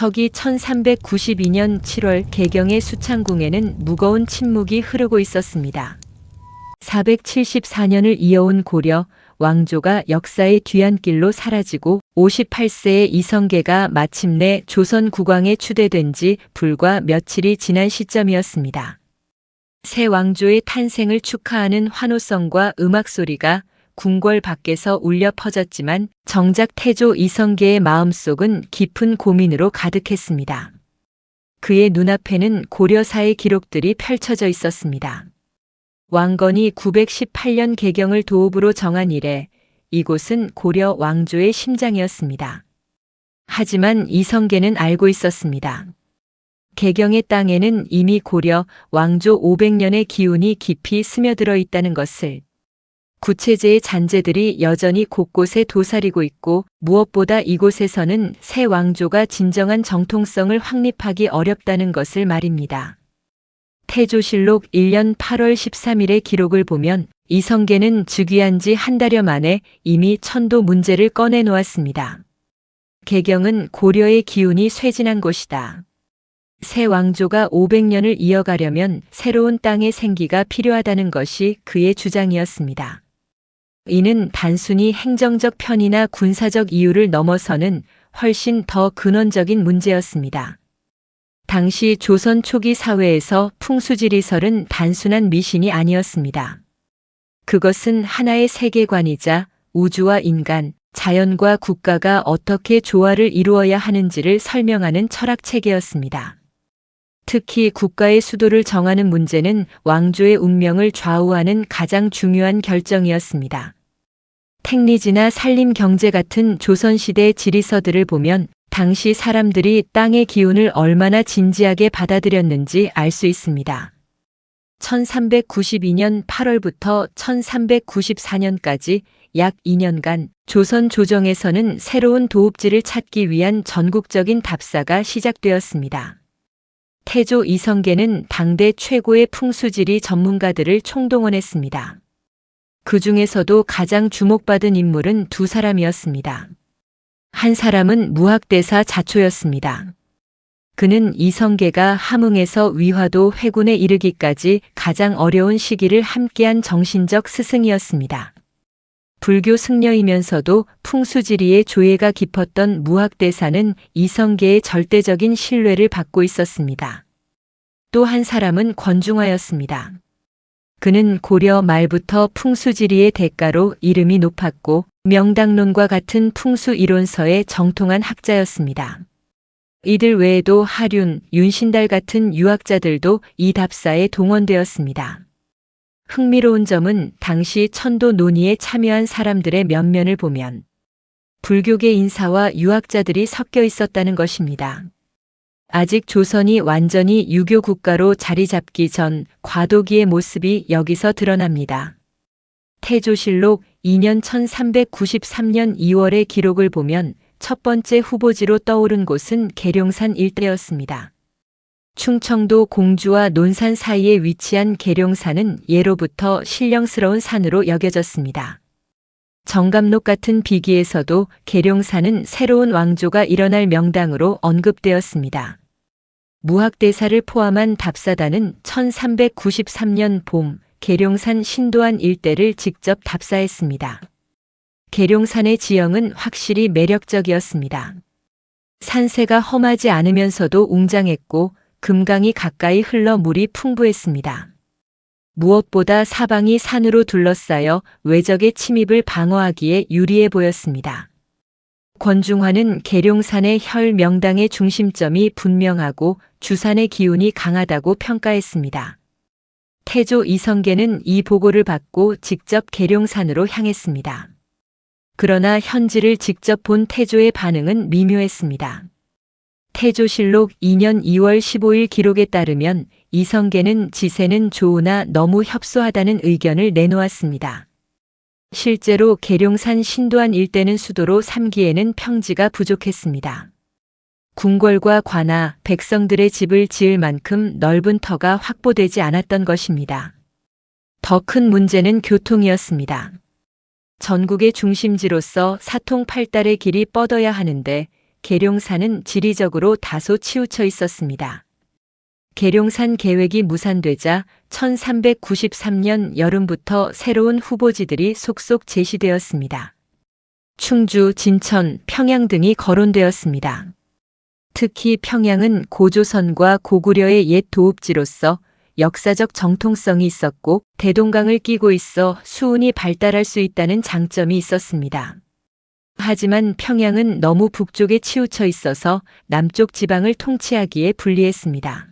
서기 1392년 7월 개경의 수창궁에는 무거운 침묵이 흐르고 있었습니다. 474년을 이어온 고려 왕조가 역사의 뒤안길로 사라지고 58세의 이성계가 마침내 조선 국왕에 추대된 지 불과 며칠이 지난 시점이었습니다. 새 왕조의 탄생을 축하하는 환호성과 음악소리가 궁궐 밖에서 울려 퍼졌지만 정작 태조 이성계의 마음속은 깊은 고민으로 가득했습니다. 그의 눈앞에는 고려사의 기록들이 펼쳐져 있었습니다. 왕건이 918년 개경을 도읍으로 정한 이래 이곳은 고려 왕조의 심장이었습니다. 하지만 이성계는 알고 있었습니다. 개경의 땅에는 이미 고려 왕조 500년의 기운이 깊이 스며들어 있다는 것을. 구체제의 잔재들이 여전히 곳곳에 도사리고 있고 무엇보다 이곳에서는 새 왕조가 진정한 정통성을 확립하기 어렵다는 것을 말입니다. 태조실록 1년 8월 13일의 기록을 보면 이성계는 즉위한 지 한 달여 만에 이미 천도 문제를 꺼내놓았습니다. 개경은 고려의 기운이 쇠진한 곳이다. 새 왕조가 500년을 이어가려면 새로운 땅의 생기가 필요하다는 것이 그의 주장이었습니다. 이는 단순히 행정적 편의나 군사적 이유를 넘어서는 훨씬 더 근원적인 문제였습니다. 당시 조선 초기 사회에서 풍수지리설은 단순한 미신이 아니었습니다. 그것은 하나의 세계관이자 우주와 인간, 자연과 국가가 어떻게 조화를 이루어야 하는지를 설명하는 철학체계였습니다. 특히 국가의 수도를 정하는 문제는 왕조의 운명을 좌우하는 가장 중요한 결정이었습니다. 택리지나 산림경제 같은 조선시대 지리서들을 보면 당시 사람들이 땅의 기운을 얼마나 진지하게 받아들였는지 알 수 있습니다. 1392년 8월부터 1394년까지 약 2년간 조선 조정에서는 새로운 도읍지를 찾기 위한 전국적인 답사가 시작되었습니다. 태조 이성계는 당대 최고의 풍수지리 전문가들을 총동원했습니다. 그 중에서도 가장 주목받은 인물은 두 사람이었습니다. 한 사람은 무학대사 자초였습니다. 그는 이성계가 함흥에서 위화도 회군에 이르기까지 가장 어려운 시기를 함께한 정신적 스승이었습니다. 불교 승려이면서도 풍수지리의 조예가 깊었던 무학대사는 이성계의 절대적인 신뢰를 받고 있었습니다. 또 한 사람은 권중화였습니다. 그는 고려 말부터 풍수지리의 대가로 이름이 높았고 명당론과 같은 풍수 이론서의 정통한 학자였습니다. 이들 외에도 하륜, 윤신달 같은 유학자들도 이 답사에 동원되었습니다. 흥미로운 점은 당시 천도 논의에 참여한 사람들의 면면을 보면 불교계 인사와 유학자들이 섞여 있었다는 것입니다. 아직 조선이 완전히 유교 국가로 자리 잡기 전 과도기의 모습이 여기서 드러납니다. 태조실록 2년 1393년 2월의 기록을 보면 첫 번째 후보지로 떠오른 곳은 계룡산 일대였습니다. 충청도 공주와 논산 사이에 위치한 계룡산은 예로부터 신령스러운 산으로 여겨졌습니다. 정감록 같은 비기에서도 계룡산은 새로운 왕조가 일어날 명당으로 언급되었습니다. 무학대사를 포함한 답사단은 1393년 봄 계룡산 신도안 일대를 직접 답사했습니다. 계룡산의 지형은 확실히 매력적이었습니다. 산세가 험하지 않으면서도 웅장했고 금강이 가까이 흘러 물이 풍부했습니다. 무엇보다 사방이 산으로 둘러싸여 외적의 침입을 방어하기에 유리해 보였습니다. 권중화는 계룡산의 혈 명당의 중심점이 분명하고 주산의 기운이 강하다고 평가했습니다. 태조 이성계는 이 보고를 받고 직접 계룡산으로 향했습니다. 그러나 현지를 직접 본 태조의 반응은 미묘했습니다. 태조실록 2년 2월 15일 기록에 따르면 이성계는 지세는 좋으나 너무 협소하다는 의견을 내놓았습니다. 실제로 계룡산 신도안 일대는 수도로 삼기에는 평지가 부족했습니다. 궁궐과 관아, 백성들의 집을 지을 만큼 넓은 터가 확보되지 않았던 것입니다. 더 큰 문제는 교통이었습니다. 전국의 중심지로서 사통팔달의 길이 뻗어야 하는데 계룡산은 지리적으로 다소 치우쳐 있었습니다. 계룡산 계획이 무산되자 1393년 여름부터 새로운 후보지들이 속속 제시되었습니다. 충주, 진천, 평양 등이 거론되었습니다. 특히 평양은 고조선과 고구려의 옛 도읍지로서 역사적 정통성이 있었고 대동강을 끼고 있어 수운이 발달할 수 있다는 장점이 있었습니다. 하지만 평양은 너무 북쪽에 치우쳐 있어서 남쪽 지방을 통치하기에 불리했습니다.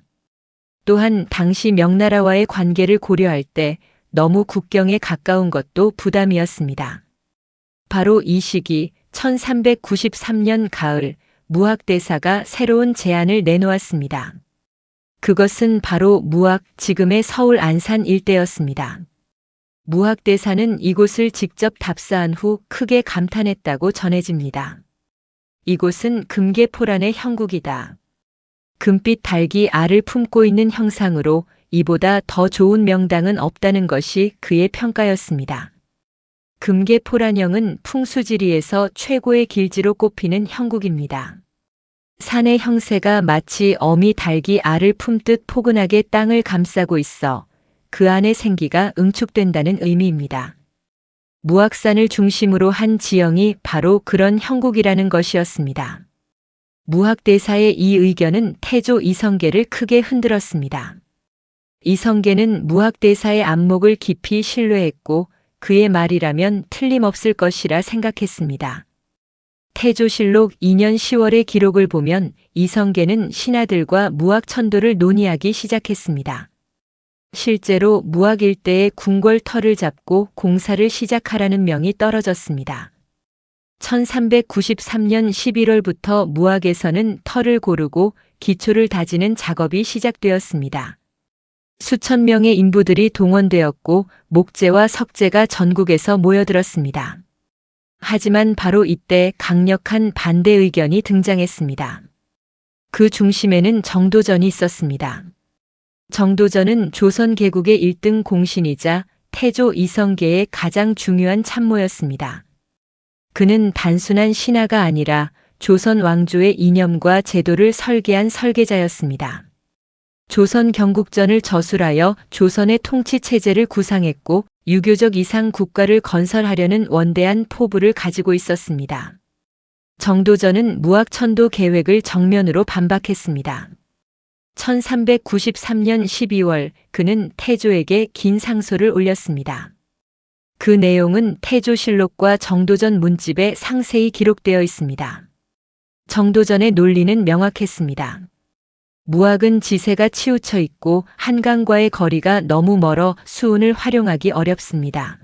또한 당시 명나라와의 관계를 고려할 때 너무 국경에 가까운 것도 부담이었습니다. 바로 이 시기 1393년 가을 무학대사가 새로운 제안을 내놓았습니다. 그것은 바로 무학, 지금의 서울 안산 일대였습니다. 무학대사는 이곳을 직접 답사한 후 크게 감탄했다고 전해집니다. 이곳은 금계포란의 형국이다. 금빛 닭이 알을 품고 있는 형상으로 이보다 더 좋은 명당은 없다는 것이 그의 평가였습니다. 금계포란형은 풍수지리에서 최고의 길지로 꼽히는 형국입니다. 산의 형세가 마치 어미 닭이 알을 품듯 포근하게 땅을 감싸고 있어 그 안의 생기가 응축된다는 의미입니다. 무학산을 중심으로 한 지형이 바로 그런 형국이라는 것이었습니다. 무학대사의 이 의견은 태조 이성계를 크게 흔들었습니다. 이성계는 무학대사의 안목을 깊이 신뢰했고 그의 말이라면 틀림없을 것이라 생각했습니다. 태조실록 2년 10월의 기록을 보면 이성계는 신하들과 무학천도를 논의하기 시작했습니다. 실제로 무학 일대의 궁궐터를 잡고 공사를 시작하라는 명이 떨어졌습니다. 1393년 11월부터 무학에서는 터를 고르고 기초를 다지는 작업이 시작되었습니다. 수천 명의 인부들이 동원되었고 목재와 석재가 전국에서 모여들었습니다. 하지만 바로 이때 강력한 반대 의견이 등장했습니다. 그 중심에는 정도전이 있었습니다. 정도전은 조선 개국의 1등 공신이자 태조 이성계의 가장 중요한 참모였습니다. 그는 단순한 신하가 아니라 조선 왕조의 이념과 제도를 설계한 설계자였습니다. 조선 경국전을 저술하여 조선의 통치 체제를 구상했고 유교적 이상 국가를 건설하려는 원대한 포부를 가지고 있었습니다. 정도전은 무학천도 계획을 정면으로 반박했습니다. 1393년 12월 그는 태조에게 긴 상소를 올렸습니다. 그 내용은 태조실록과 정도전 문집에 상세히 기록되어 있습니다. 정도전의 논리는 명확했습니다. 무학은 지세가 치우쳐 있고 한강과의 거리가 너무 멀어 수운을 활용하기 어렵습니다.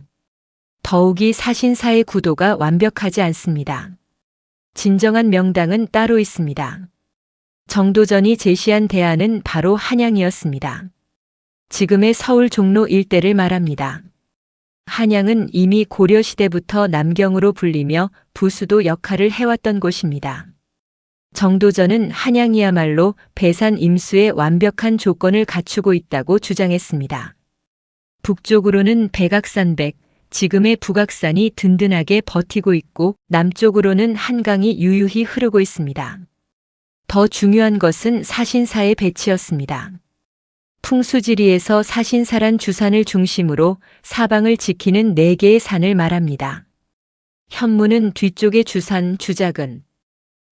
더욱이 사신사의 구도가 완벽하지 않습니다. 진정한 명당은 따로 있습니다. 정도전이 제시한 대안은 바로 한양이었습니다. 지금의 서울 종로 일대를 말합니다. 한양은 이미 고려시대부터 남경으로 불리며 부수도 역할을 해왔던 곳입니다. 정도전은 한양이야말로 배산 임수의 완벽한 조건을 갖추고 있다고 주장했습니다. 북쪽으로는 백악산백, 지금의 북악산이 든든하게 버티고 있고 남쪽으로는 한강이 유유히 흐르고 있습니다. 더 중요한 것은 사신사의 배치였습니다. 풍수지리에서 사신사란 주산을 중심으로 사방을 지키는 4개의 산을 말합니다. 현무는 뒤쪽의 주산 주작은,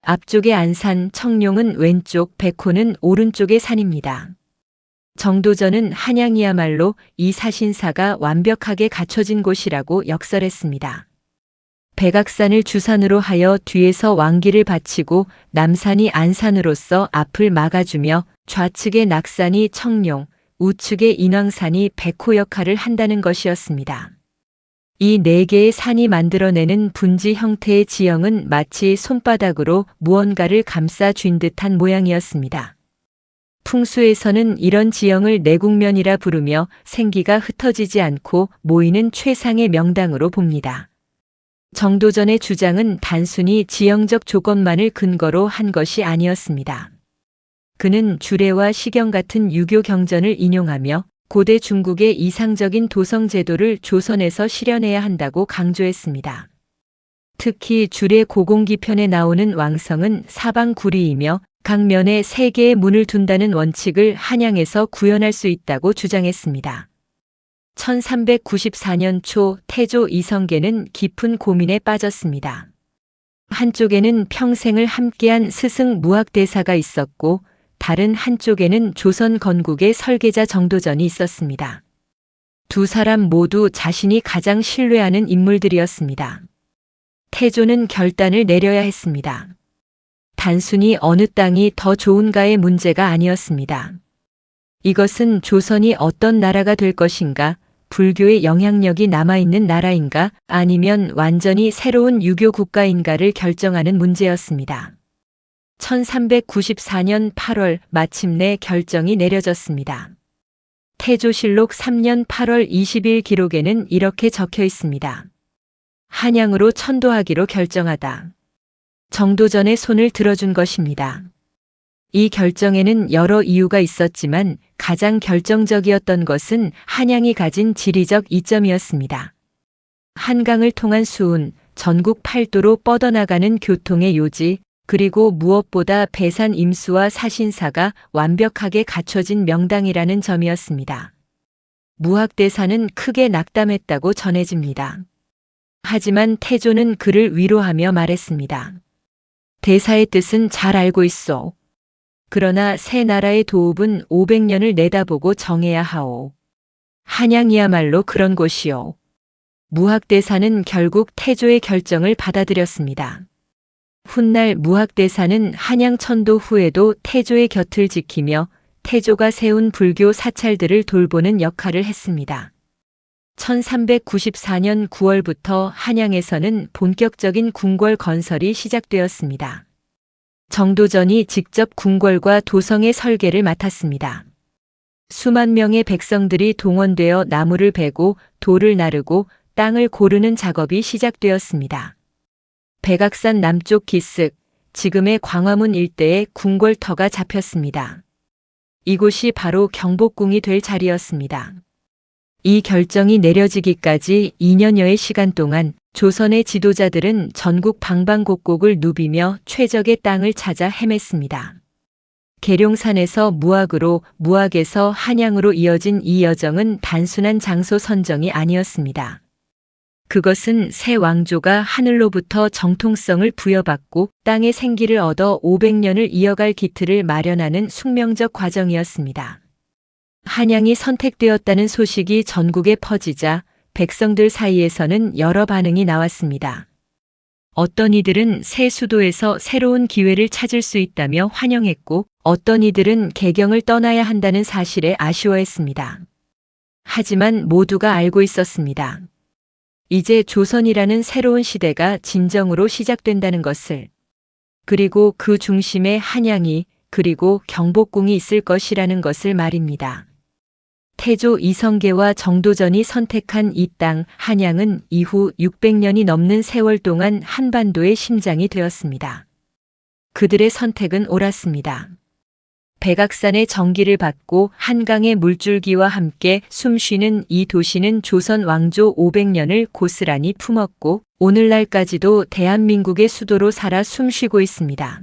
앞쪽의 안산 청룡은 왼쪽, 백호는 오른쪽의 산입니다. 정도전은 한양이야말로 이 사신사가 완벽하게 갖춰진 곳이라고 역설했습니다. 백악산을 주산으로 하여 뒤에서 왕기를 바치고 남산이 안산으로서 앞을 막아주며 좌측의 낙산이 청룡, 우측의 인왕산이 백호 역할을 한다는 것이었습니다. 이 4개의 산이 만들어내는 분지 형태의 지형은 마치 손바닥으로 무언가를 감싸 쥔 듯한 모양이었습니다. 풍수에서는 이런 지형을 내국면이라 부르며 생기가 흩어지지 않고 모이는 최상의 명당으로 봅니다. 정도전의 주장은 단순히 지형적 조건만을 근거로 한 것이 아니었습니다. 그는 주례와 시경 같은 유교 경전을 인용하며 고대 중국의 이상적인 도성 제도를 조선에서 실현해야 한다고 강조했습니다. 특히 줄의 고공기편에 나오는 왕성은 사방구리이며 각 면에 3개의 문을 둔다는 원칙을 한양에서 구현할 수 있다고 주장했습니다. 1394년 초 태조 이성계는 깊은 고민에 빠졌습니다. 한쪽에는 평생을 함께한 스승 무학대사가 있었고 다른 한쪽에는 조선 건국의 설계자 정도전이 있었습니다. 두 사람 모두 자신이 가장 신뢰하는 인물들이었습니다. 태조는 결단을 내려야 했습니다. 단순히 어느 땅이 더 좋은가의 문제가 아니었습니다. 이것은 조선이 어떤 나라가 될 것인가, 불교의 영향력이 남아있는 나라인가, 아니면 완전히 새로운 유교 국가인가를 결정하는 문제였습니다. 1394년 8월 마침내 결정이 내려졌습니다. 태조실록 3년 8월 20일 기록에는 이렇게 적혀 있습니다. 한양으로 천도하기로 결정하다. 정도전의 손을 들어준 것입니다. 이 결정에는 여러 이유가 있었지만 가장 결정적이었던 것은 한양이 가진 지리적 이점이었습니다. 한강을 통한 수운, 전국 팔도로 뻗어나가는 교통의 요지, 그리고 무엇보다 배산 임수와 사신사가 완벽하게 갖춰진 명당이라는 점이었습니다. 무학대사는 크게 낙담했다고 전해집니다. 하지만 태조는 그를 위로하며 말했습니다. 대사의 뜻은 잘 알고 있소. 그러나 새 나라의 도읍은 500년을 내다보고 정해야 하오. 한양이야말로 그런 곳이오. 무학대사는 결국 태조의 결정을 받아들였습니다. 훗날 무학대사는 한양 천도 후에도 태조의 곁을 지키며 태조가 세운 불교 사찰들을 돌보는 역할을 했습니다. 1394년 9월부터 한양에서는 본격적인 궁궐 건설이 시작되었습니다. 정도전이 직접 궁궐과 도성의 설계를 맡았습니다. 수만 명의 백성들이 동원되어 나무를 베고 돌을 나르고 땅을 고르는 작업이 시작되었습니다. 백악산 남쪽 기슭, 지금의 광화문 일대에 궁궐터가 잡혔습니다. 이곳이 바로 경복궁이 될 자리였습니다. 이 결정이 내려지기까지 2년여의 시간 동안 조선의 지도자들은 전국 방방곡곡을 누비며 최적의 땅을 찾아 헤맸습니다. 계룡산에서 무학으로, 무학에서 한양으로 이어진 이 여정은 단순한 장소 선정이 아니었습니다. 그것은 새 왕조가 하늘로부터 정통성을 부여받고 땅의 생기를 얻어 500년을 이어갈 기틀을 마련하는 숙명적 과정이었습니다. 한양이 선택되었다는 소식이 전국에 퍼지자 백성들 사이에서는 여러 반응이 나왔습니다. 어떤 이들은 새 수도에서 새로운 기회를 찾을 수 있다며 환영했고, 어떤 이들은 개경을 떠나야 한다는 사실에 아쉬워했습니다. 하지만 모두가 알고 있었습니다. 이제 조선이라는 새로운 시대가 진정으로 시작된다는 것을, 그리고 그 중심에 한양이, 그리고 경복궁이 있을 것이라는 것을 말입니다. 태조 이성계와 정도전이 선택한 이 땅 한양은 이후 600년이 넘는 세월 동안 한반도의 심장이 되었습니다. 그들의 선택은 옳았습니다. 백악산의 정기를 받고 한강의 물줄기와 함께 숨쉬는 이 도시는 조선 왕조 500년을 고스란히 품었고 오늘날까지도 대한민국의 수도로 살아 숨쉬고 있습니다.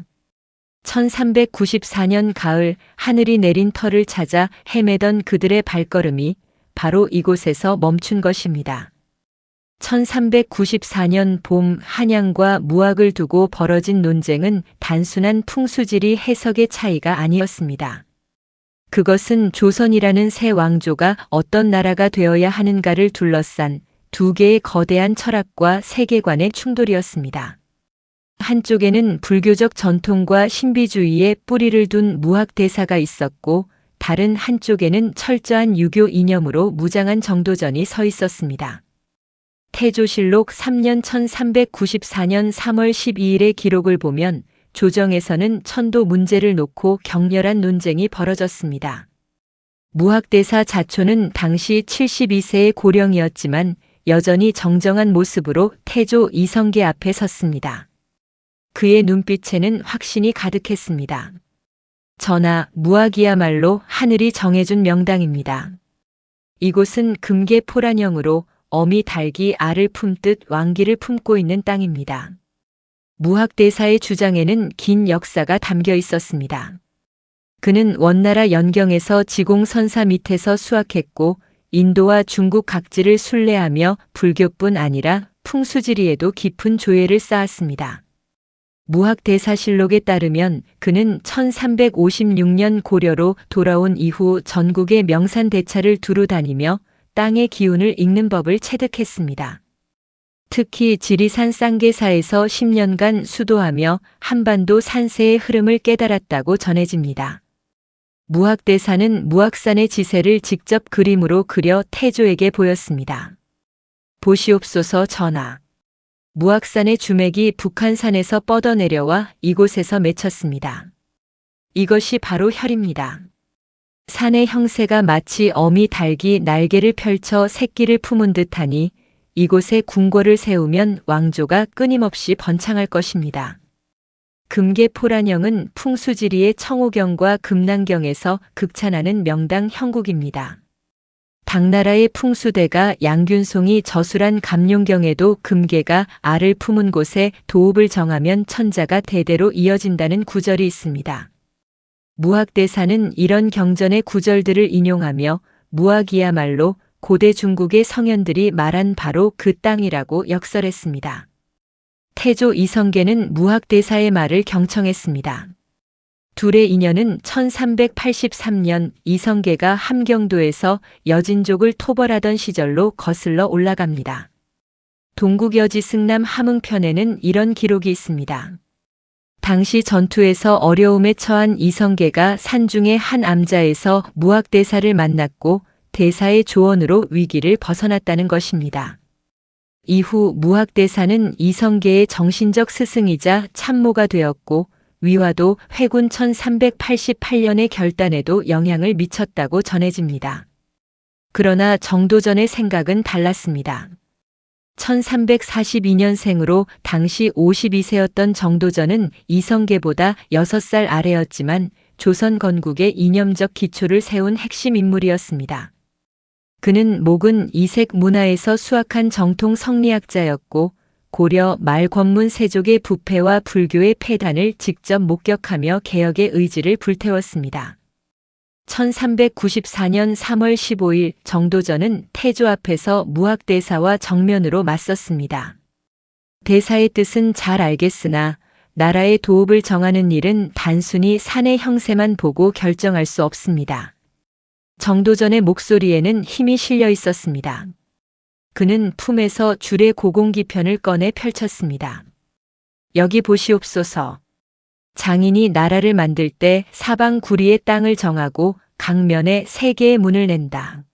1394년 가을 하늘이 내린 터를 찾아 헤매던 그들의 발걸음이 바로 이곳에서 멈춘 것입니다. 1394년 봄 한양과 무학을 두고 벌어진 논쟁은 단순한 풍수지리 해석의 차이가 아니었습니다. 그것은 조선이라는 새 왕조가 어떤 나라가 되어야 하는가를 둘러싼 두 개의 거대한 철학과 세계관의 충돌이었습니다. 한쪽에는 불교적 전통과 신비주의에 뿌리를 둔 무학대사가 있었고 다른 한쪽에는 철저한 유교 이념으로 무장한 정도전이 서 있었습니다. 태조실록 3년 1394년 3월 12일의 기록을 보면 조정에서는 천도 문제를 놓고 격렬한 논쟁이 벌어졌습니다. 무학대사 자초는 당시 72세의 고령이었지만 여전히 정정한 모습으로 태조 이성계 앞에 섰습니다. 그의 눈빛에는 확신이 가득했습니다. 전하, 무학이야말로 하늘이 정해준 명당입니다. 이곳은 금계 포란형으로 어미 닭이 알을 품듯 왕기를 품고 있는 땅입니다. 무학대사의 주장에는 긴 역사가 담겨 있었습니다. 그는 원나라 연경에서 지공선사 밑에서 수학했고 인도와 중국 각지를 순례하며 불교뿐 아니라 풍수지리에도 깊은 조예를 쌓았습니다. 무학대사실록에 따르면 그는 1356년 고려로 돌아온 이후 전국의 명산대차를 두루 다니며 땅의 기운을 읽는 법을 체득했습니다. 특히 지리산 쌍계사에서 10년간 수도하며 한반도 산세의 흐름을 깨달았다고 전해집니다. 무학대사는 무학산의 지세를 직접 그림으로 그려 태조에게 보였습니다. 보시옵소서 전하. 무학산의 주맥이 북한산에서 뻗어내려와 이곳에서 맺혔습니다. 이것이 바로 혈입니다. 산의 형세가 마치 어미 닭이 날개를 펼쳐 새끼를 품은 듯하니 이곳에 궁궐을 세우면 왕조가 끊임없이 번창할 것입니다. 금계포란형은 풍수지리의 청호경과 금난경에서 극찬하는 명당 형국입니다. 당나라의 풍수대가 양균송이 저술한 감룡경에도 금계가 알을 품은 곳에 도읍을 정하면 천자가 대대로 이어진다는 구절이 있습니다. 무학대사는 이런 경전의 구절들을 인용하며 무학이야말로 고대 중국의 성현들이 말한 바로 그 땅이라고 역설했습니다. 태조 이성계는 무학대사의 말을 경청했습니다. 둘의 인연은 1383년 이성계가 함경도에서 여진족을 토벌하던 시절로 거슬러 올라갑니다. 동국여지 승남 함흥편에는 이런 기록이 있습니다. 당시 전투에서 어려움에 처한 이성계가 산중의 한 암자에서 무학대사를 만났고 대사의 조언으로 위기를 벗어났다는 것입니다. 이후 무학대사는 이성계의 정신적 스승이자 참모가 되었고 위화도 회군 1388년의 결단에도 영향을 미쳤다고 전해집니다. 그러나 정도전의 생각은 달랐습니다. 1342년생으로 당시 52세였던 정도전은 이성계보다 6살 아래였지만 조선 건국의 이념적 기초를 세운 핵심 인물이었습니다. 그는 목은 이색 문화에서 수학한 정통 성리학자였고 고려 말 권문 세족의 부패와 불교의 폐단을 직접 목격하며 개혁의 의지를 불태웠습니다. 1394년 3월 15일 정도전은 태조 앞에서 무학대사와 정면으로 맞섰습니다. 대사의 뜻은 잘 알겠으나 나라의 도읍을 정하는 일은 단순히 산의 형세만 보고 결정할 수 없습니다. 정도전의 목소리에는 힘이 실려 있었습니다. 그는 품에서 줄의 고공기편을 꺼내 펼쳤습니다. 여기 보시옵소서. 장인이 나라를 만들 때 사방 구리의 땅을 정하고 강면에 3개의 문을 낸다.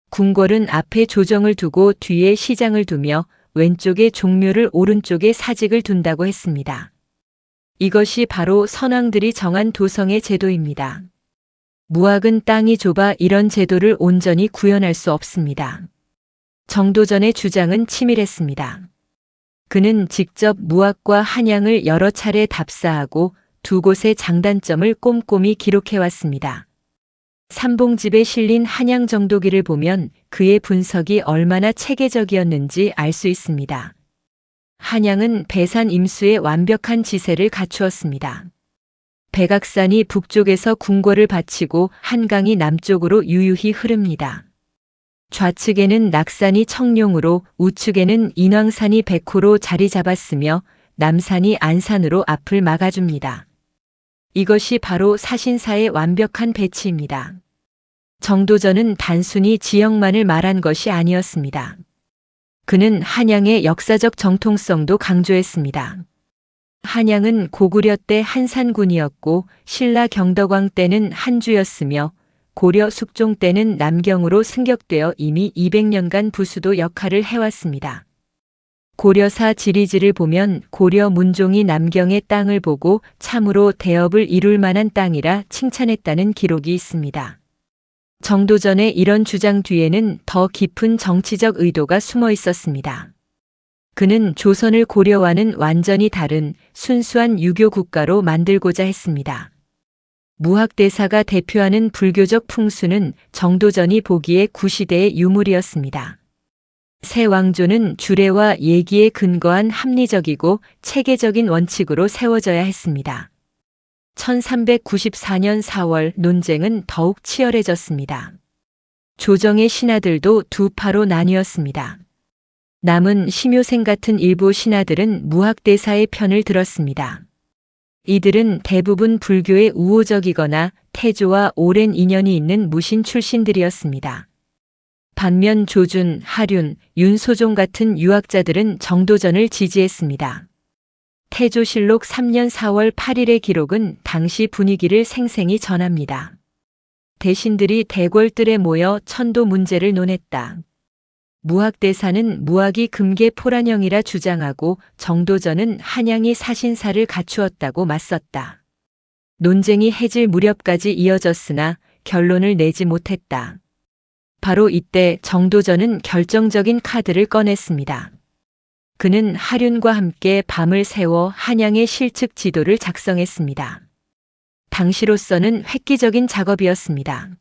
궁궐은 앞에 조정을 두고 뒤에 시장을 두며 왼쪽에 종묘를 오른쪽에 사직을 둔다고 했습니다. 이것이 바로 선왕들이 정한 도성의 제도입니다. 무학은 땅이 좁아 이런 제도를 온전히 구현할 수 없습니다. 정도전의 주장은 치밀했습니다. 그는 직접 무학과 한양을 여러 차례 답사하고 두 곳의 장단점을 꼼꼼히 기록해왔습니다. 삼봉집에 실린 한양 정도기를 보면 그의 분석이 얼마나 체계적이었는지 알 수 있습니다. 한양은 배산 임수의 완벽한 지세를 갖추었습니다. 백악산이 북쪽에서 궁궐을 바치고 한강이 남쪽으로 유유히 흐릅니다. 좌측에는 낙산이 청룡으로 우측에는 인왕산이 백호로 자리 잡았으며 남산이 안산으로 앞을 막아줍니다. 이것이 바로 사신사의 완벽한 배치입니다. 정도전은 단순히 지역만을 말한 것이 아니었습니다. 그는 한양의 역사적 정통성도 강조했습니다. 한양은 고구려 때 한산군이었고 신라 경덕왕 때는 한주였으며 고려 숙종 때는 남경으로 승격되어 이미 200년간 부수도 역할을 해왔습니다. 고려사 지리지를 보면 고려 문종이 남경의 땅을 보고 참으로 대업을 이룰 만한 땅이라 칭찬했다는 기록이 있습니다. 정도전의 이런 주장 뒤에는 더 깊은 정치적 의도가 숨어 있었습니다. 그는 조선을 고려와는 완전히 다른 순수한 유교 국가로 만들고자 했습니다. 무학대사가 대표하는 불교적 풍수는 정도전이 보기에 구시대의 유물이었습니다. 새 왕조는 주례와 예기에 근거한 합리적이고 체계적인 원칙으로 세워져야 했습니다. 1394년 4월 논쟁은 더욱 치열해졌습니다. 조정의 신하들도 두 파로 나뉘었습니다. 남은 심효생 같은 일부 신하들은 무학대사의 편을 들었습니다. 이들은 대부분 불교에 우호적이거나 태조와 오랜 인연이 있는 무신 출신들이었습니다. 반면 조준, 하륜, 윤소종 같은 유학자들은 정도전을 지지했습니다. 태조실록 3년 4월 8일의 기록은 당시 분위기를 생생히 전합니다. 대신들이 대궐들에 모여 천도 문제를 논했다. 무학대사는 무학이 금계포란형이라 주장하고 정도전은 한양이 사신사를 갖추었다고 맞섰다. 논쟁이 해질 무렵까지 이어졌으나 결론을 내지 못했다. 바로 이때 정도전은 결정적인 카드를 꺼냈습니다. 그는 하륜과 함께 밤을 새워 한양의 실측 지도를 작성했습니다. 당시로서는 획기적인 작업이었습니다.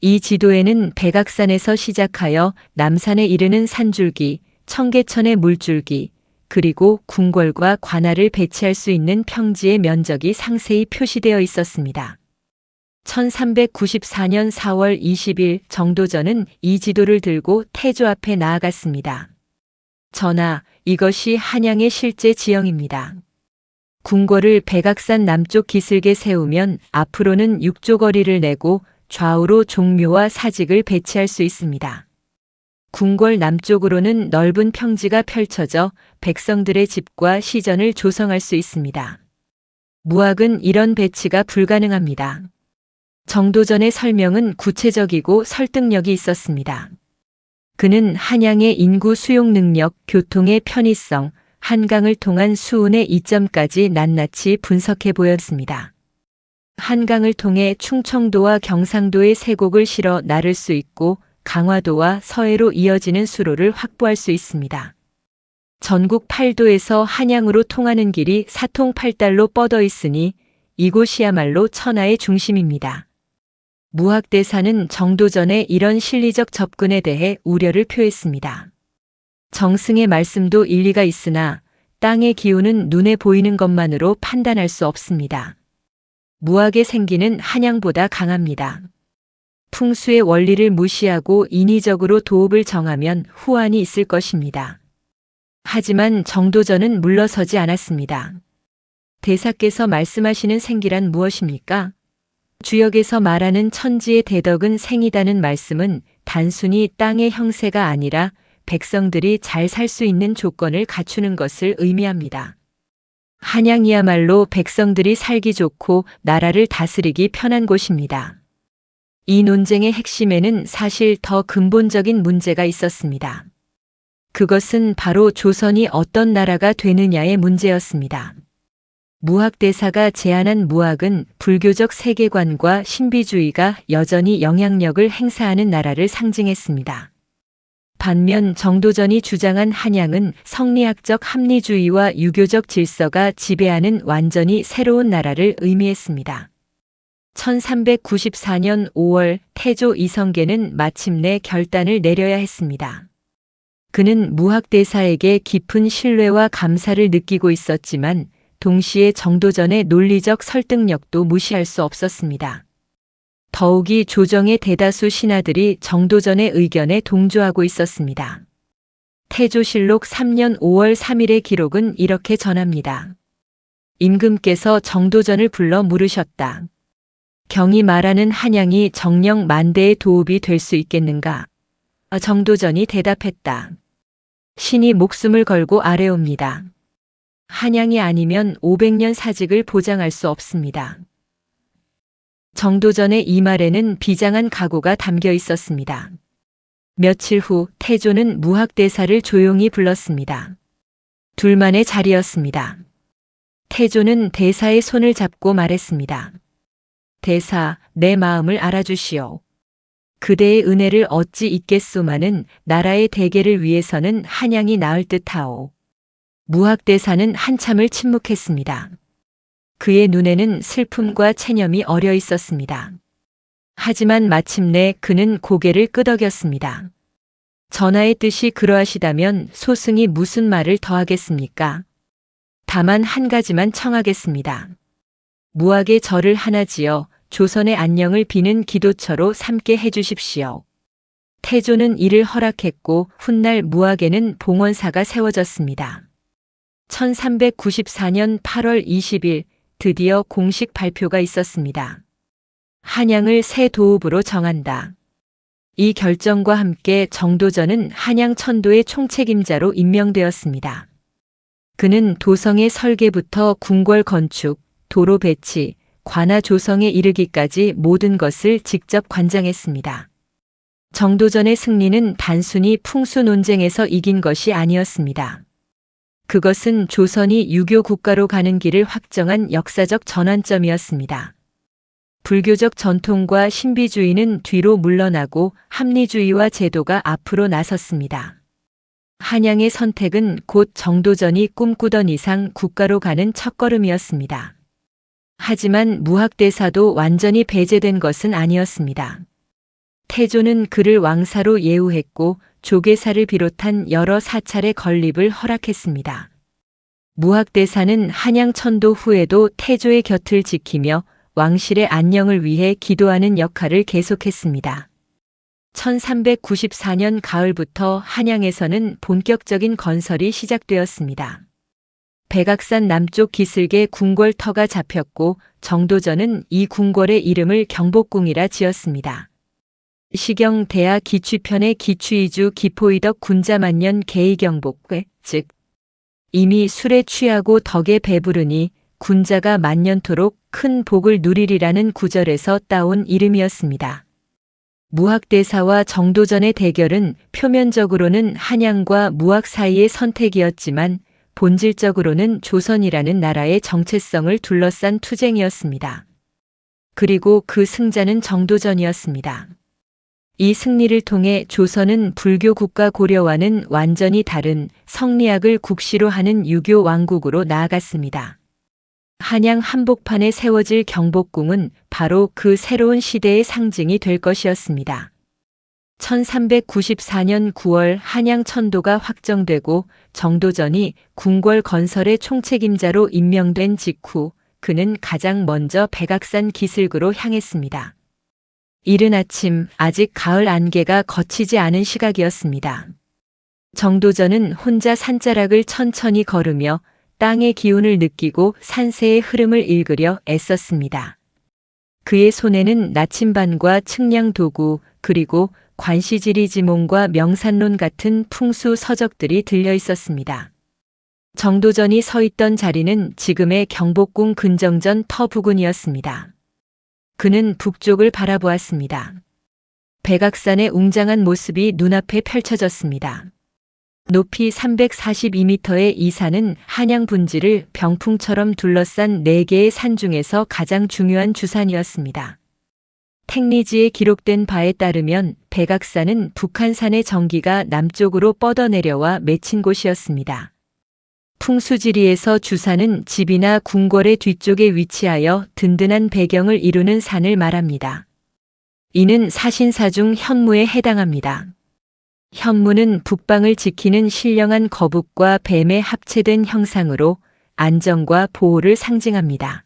이 지도에는 백악산에서 시작하여 남산에 이르는 산줄기, 청계천의 물줄기, 그리고 궁궐과 관할을 배치할 수 있는 평지의 면적이 상세히 표시되어 있었습니다. 1394년 4월 20일 정도전은 이 지도를 들고 태조 앞에 나아갔습니다. 전하, 이것이 한양의 실제 지형입니다. 궁궐을 백악산 남쪽 기슭에 세우면 앞으로는 육조거리를 내고 좌우로 종묘와 사직을 배치할 수 있습니다. 궁궐 남쪽으로는 넓은 평지가 펼쳐져 백성들의 집과 시전을 조성할 수 있습니다. 무학은 이런 배치가 불가능합니다. 정도전의 설명은 구체적이고 설득력이 있었습니다. 그는 한양의 인구 수용 능력, 교통의 편의성, 한강을 통한 수운의 이점까지 낱낱이 분석해 보였습니다. 한강을 통해 충청도와 경상도의 세곡을 실어 나를 수 있고 강화도와 서해로 이어지는 수로를 확보할 수 있습니다. 전국 8도에서 한양으로 통하는 길이 사통팔달로 뻗어 있으니 이곳이야말로 천하의 중심입니다. 무학대사는 정도전의 이런 실리적 접근에 대해 우려를 표했습니다. 정승의 말씀도 일리가 있으나 땅의 기운은 눈에 보이는 것만으로 판단할 수 없습니다. 무학의 생기는 한양보다 강합니다. 풍수의 원리를 무시하고 인위적으로 도읍을 정하면 후환이 있을 것입니다. 하지만 정도전은 물러서지 않았습니다. 대사께서 말씀하시는 생기란 무엇입니까? 주역에서 말하는 천지의 대덕은 생이다는 말씀은 단순히 땅의 형세가 아니라 백성들이 잘 살 수 있는 조건을 갖추는 것을 의미합니다. 한양이야말로 백성들이 살기 좋고 나라를 다스리기 편한 곳입니다. 이 논쟁의 핵심에는 사실 더 근본적인 문제가 있었습니다. 그것은 바로 조선이 어떤 나라가 되느냐의 문제였습니다. 무학대사가 제안한 무학은 불교적 세계관과 신비주의가 여전히 영향력을 행사하는 나라를 상징했습니다. 반면 정도전이 주장한 한양은 성리학적 합리주의와 유교적 질서가 지배하는 완전히 새로운 나라를 의미했습니다. 1394년 5월 태조 이성계는 마침내 결단을 내려야 했습니다. 그는 무학대사에게 깊은 신뢰와 감사를 느끼고 있었지만 동시에 정도전의 논리적 설득력도 무시할 수 없었습니다. 더욱이 조정의 대다수 신하들이 정도전의 의견에 동조하고 있었습니다. 태조실록 3년 5월 3일의 기록은 이렇게 전합니다. 임금께서 정도전을 불러 물으셨다. 경이 말하는 한양이 정령 만대의 도읍이 될 수 있겠는가? 정도전이 대답했다. 신이 목숨을 걸고 아뢰옵니다. 한양이 아니면 500년 사직을 보장할 수 없습니다. 정도전의 이 말에는 비장한 각오가 담겨 있었습니다. 며칠 후 태조는 무학대사를 조용히 불렀습니다. 둘만의 자리였습니다. 태조는 대사의 손을 잡고 말했습니다. 대사, 내 마음을 알아주시오. 그대의 은혜를 어찌 잊겠소마는 나라의 대계를 위해서는 한양이 나을 듯하오. 무학대사는 한참을 침묵했습니다. 그의 눈에는 슬픔과 체념이 어려 있었습니다. 하지만 마침내 그는 고개를 끄덕였습니다. 전하의 뜻이 그러하시다면 소승이 무슨 말을 더하겠습니까? 다만 한 가지만 청하겠습니다. 무학의 절을 하나 지어 조선의 안녕을 비는 기도처로 삼게 해주십시오. 태조는 이를 허락했고 훗날 무학에는 봉원사가 세워졌습니다. 1394년 8월 20일 드디어 공식 발표가 있었습니다. 한양을 새 도읍으로 정한다. 이 결정과 함께 정도전은 한양 천도의 총책임자로 임명되었습니다. 그는 도성의 설계부터 궁궐 건축, 도로 배치, 관아 조성에 이르기까지 모든 것을 직접 관장했습니다. 정도전의 승리는 단순히 풍수 논쟁에서 이긴 것이 아니었습니다. 그것은 조선이 유교 국가로 가는 길을 확정한 역사적 전환점이었습니다. 불교적 전통과 신비주의는 뒤로 물러나고 합리주의와 제도가 앞으로 나섰습니다. 한양의 선택은 곧 정도전이 꿈꾸던 이상 국가로 가는 첫걸음이었습니다. 하지만 무학대사도 완전히 배제된 것은 아니었습니다. 태조는 그를 왕사로 예우했고 조계사를 비롯한 여러 사찰의 건립을 허락했습니다. 무학대사는 한양 천도 후에도 태조의 곁을 지키며 왕실의 안녕을 위해 기도하는 역할을 계속했습니다. 1394년 가을부터 한양에서는 본격적인 건설이 시작되었습니다. 백악산 남쪽 기슭에 궁궐터가 잡혔고 정도전은 이 궁궐의 이름을 경복궁이라 지었습니다. 시경 대하 기취편의 기취이주 기포이덕 군자만년 계의경복괴 즉 이미 술에 취하고 덕에 배부르니 군자가 만년토록 큰 복을 누리리라는 구절에서 따온 이름이었습니다. 무학대사와 정도전의 대결은 표면적으로는 한양과 무학 사이의 선택이었지만 본질적으로는 조선이라는 나라의 정체성을 둘러싼 투쟁이었습니다. 그리고 그 승자는 정도전이었습니다. 이 승리를 통해 조선은 불교 국가 고려와는 완전히 다른 성리학을 국시로 하는 유교 왕국으로 나아갔습니다. 한양 한복판에 세워질 경복궁은 바로 그 새로운 시대의 상징이 될 것이었습니다. 1394년 9월 한양 천도가 확정되고 정도전이 궁궐 건설의 총책임자로 임명된 직후 그는 가장 먼저 백악산 기슭으로 향했습니다. 이른 아침 아직 가을 안개가 걷히지 않은 시각이었습니다. 정도전은 혼자 산자락을 천천히 걸으며 땅의 기운을 느끼고 산세의 흐름을 읽으려 애썼습니다. 그의 손에는 나침반과 측량 도구 그리고 관시지리지몽과 명산론 같은 풍수 서적들이 들려 있었습니다. 정도전이 서 있던 자리는 지금의 경복궁 근정전 터 부근이었습니다. 그는 북쪽을 바라보았습니다. 백악산의 웅장한 모습이 눈앞에 펼쳐졌습니다. 높이 342m의 이 산은 한양 분지를 병풍처럼 둘러싼 4개의 산 중에서 가장 중요한 주산이었습니다. 택리지에 기록된 바에 따르면 백악산은 북한산의 정기가 남쪽으로 뻗어내려와 맺힌 곳이었습니다. 풍수지리에서 주산은 집이나 궁궐의 뒤쪽에 위치하여 든든한 배경을 이루는 산을 말합니다. 이는 사신사 중 현무에 해당합니다. 현무는 북방을 지키는 신령한 거북과 뱀의 합체된 형상으로 안정과 보호를 상징합니다.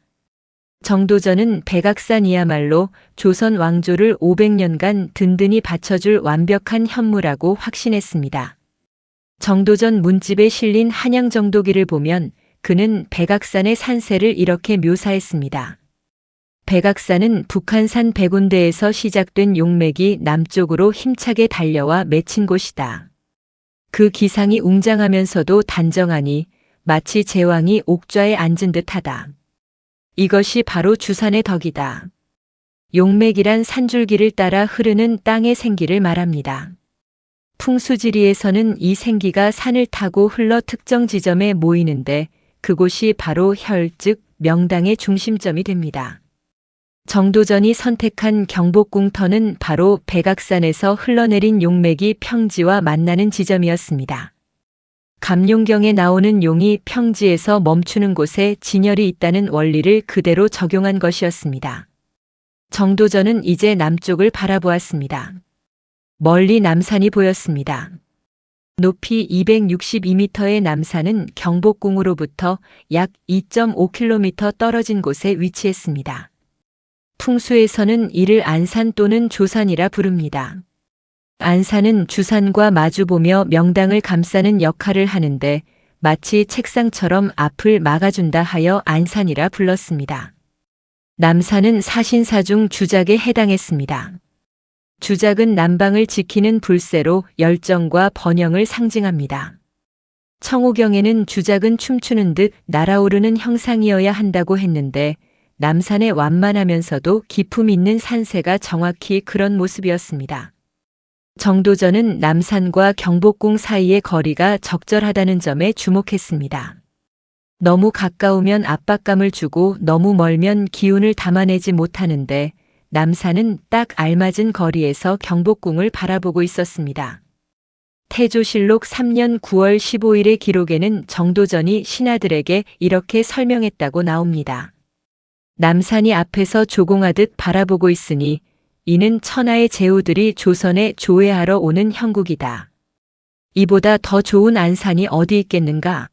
정도전은 백악산이야말로 조선 왕조를 500년간 든든히 받쳐줄 완벽한 현무라고 확신했습니다. 정도전 문집에 실린 한양정도기를 보면 그는 백악산의 산세를 이렇게 묘사했습니다. 백악산은 북한산 백운대에서 시작된 용맥이 남쪽으로 힘차게 달려와 맺힌 곳이다. 그 기상이 웅장하면서도 단정하니 마치 제왕이 옥좌에 앉은 듯하다. 이것이 바로 주산의 덕이다. 용맥이란 산줄기를 따라 흐르는 땅의 생기를 말합니다. 풍수지리에서는 이 생기가 산을 타고 흘러 특정 지점에 모이는데 그곳이 바로 혈, 즉 명당의 중심점이 됩니다. 정도전이 선택한 경복궁터는 바로 백악산에서 흘러내린 용맥이 평지와 만나는 지점이었습니다. 감룡경에 나오는 용이 평지에서 멈추는 곳에 진열이 있다는 원리를 그대로 적용한 것이었습니다. 정도전은 이제 남쪽을 바라보았습니다. 멀리 남산이 보였습니다. 높이 262m의 남산은 경복궁으로부터 약 2.5km 떨어진 곳에 위치했습니다. 풍수에서는 이를 안산 또는 조산이라 부릅니다. 안산은 주산과 마주보며 명당을 감싸는 역할을 하는데 마치 책상처럼 앞을 막아준다 하여 안산이라 불렀습니다. 남산은 사신사 중 주작에 해당했습니다. 주작은 남방을 지키는 불새로 열정과 번영을 상징합니다. 청호경에는 주작은 춤추는 듯 날아오르는 형상이어야 한다고 했는데 남산의 완만하면서도 기품 있는 산세가 정확히 그런 모습이었습니다. 정도전은 남산과 경복궁 사이의 거리가 적절하다는 점에 주목했습니다. 너무 가까우면 압박감을 주고 너무 멀면 기운을 담아내지 못하는데 남산은 딱 알맞은 거리에서 경복궁을 바라보고 있었습니다. 태조실록 3년 9월 15일의 기록에는 정도전이 신하들에게 이렇게 설명했다고 나옵니다. 남산이 앞에서 조공하듯 바라보고 있으니 이는 천하의 제후들이 조선에 조회하러 오는 형국이다. 이보다 더 좋은 안산이 어디 있겠는가?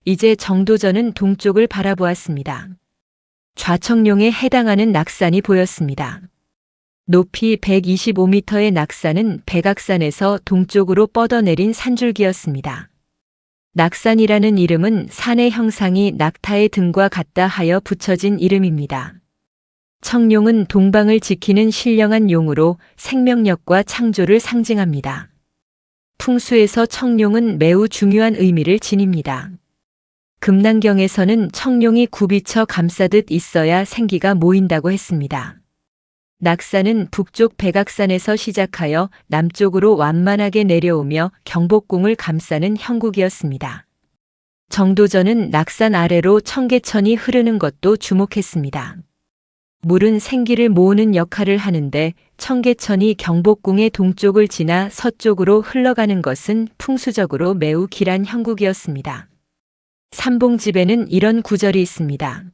이제 정도전은 동쪽을 바라보았습니다. 좌청룡에 해당하는 낙산이 보였습니다. 높이 125m의 낙산은 백악산에서 동쪽으로 뻗어내린 산줄기였습니다. 낙산이라는 이름은 산의 형상이 낙타의 등과 같다 하여 붙여진 이름입니다. 청룡은 동방을 지키는 신령한 용으로 생명력과 창조를 상징합니다. 풍수에서 청룡은 매우 중요한 의미를 지닙니다. 금난경에서는 청룡이 굽이쳐 감싸듯 있어야 생기가 모인다고 했습니다. 낙산은 북쪽 백악산에서 시작하여 남쪽으로 완만하게 내려오며 경복궁을 감싸는 형국이었습니다. 정도전은 낙산 아래로 청계천이 흐르는 것도 주목했습니다. 물은 생기를 모으는 역할을 하는데 청계천이 경복궁의 동쪽을 지나 서쪽으로 흘러가는 것은 풍수적으로 매우 길한 형국이었습니다. 삼봉집에는 이런 구절이 있습니다.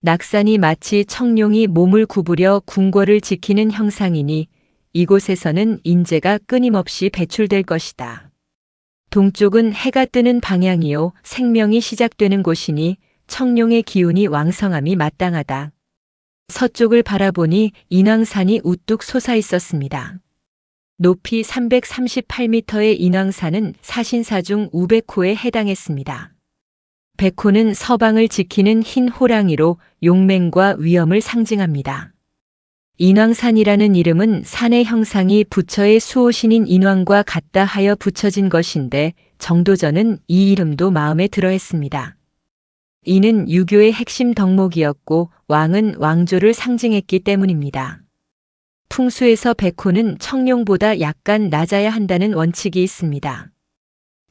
낙산이 마치 청룡이 몸을 구부려 궁궐을 지키는 형상이니 이곳에서는 인재가 끊임없이 배출될 것이다. 동쪽은 해가 뜨는 방향이요 생명이 시작되는 곳이니 청룡의 기운이 왕성함이 마땅하다. 서쪽을 바라보니 인왕산이 우뚝 솟아 있었습니다. 높이 338m의 인왕산은 사신사 중 우백호에 해당했습니다. 백호는 서방을 지키는 흰 호랑이로 용맹과 위엄을 상징합니다. 인왕산이라는 이름은 산의 형상이 부처의 수호신인 인왕과 같다 하여 붙여진 것인데 정도전은 이 이름도 마음에 들어했습니다. 이는 유교의 핵심 덕목이었고 왕은 왕조를 상징했기 때문입니다. 풍수에서 백호는 청룡보다 약간 낮아야 한다는 원칙이 있습니다.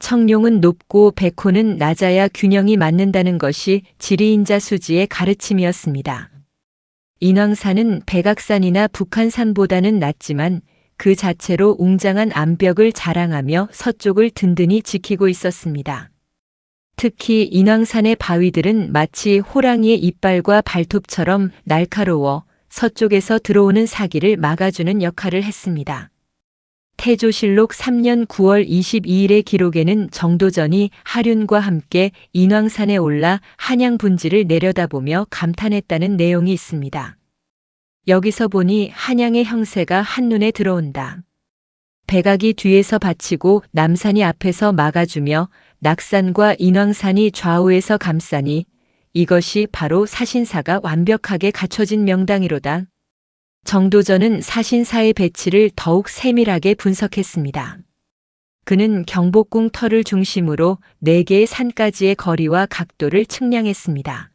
청룡은 높고 백호는 낮아야 균형이 맞는다는 것이 지리인자수지의 가르침이었습니다. 인왕산은 백악산이나 북한산보다는 낮지만 그 자체로 웅장한 암벽을 자랑하며 서쪽을 든든히 지키고 있었습니다. 특히 인왕산의 바위들은 마치 호랑이의 이빨과 발톱처럼 날카로워 서쪽에서 들어오는 사기를 막아주는 역할을 했습니다. 태조실록 3년 9월 22일의 기록에는 정도전이 하륜과 함께 인왕산에 올라 한양 분지를 내려다보며 감탄했다는 내용이 있습니다. 여기서 보니 한양의 형세가 한눈에 들어온다. 백악이 뒤에서 받치고 남산이 앞에서 막아주며 낙산과 인왕산이 좌우에서 감싸니 이것이 바로 사신사가 완벽하게 갖춰진 명당이로다. 정도전은 사신사의 배치를 더욱 세밀하게 분석했습니다. 그는 경복궁 터를 중심으로 4개의 산까지의 거리와 각도를 측량했습니다.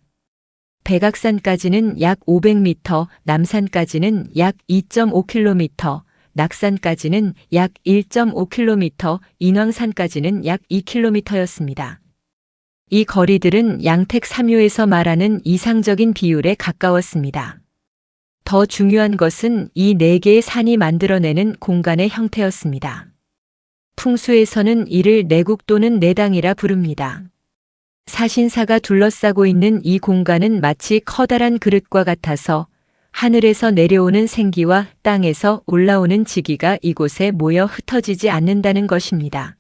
백악산까지는 약 500m, 남산까지는 약 2.5km, 낙산까지는 약 1.5km, 인왕산까지는 약 2km였습니다. 이 거리들은 양택 3요에서 말하는 이상적인 비율에 가까웠습니다. 더 중요한 것은 이 4개의 산이 만들어내는 공간의 형태였습니다. 풍수에서는 이를 내국 또는 내당이라 부릅니다. 사신사가 둘러싸고 있는 이 공간은 마치 커다란 그릇과 같아서 하늘에서 내려오는 생기와 땅에서 올라오는 지기가 이곳에 모여 흩어지지 않는다는 것입니다.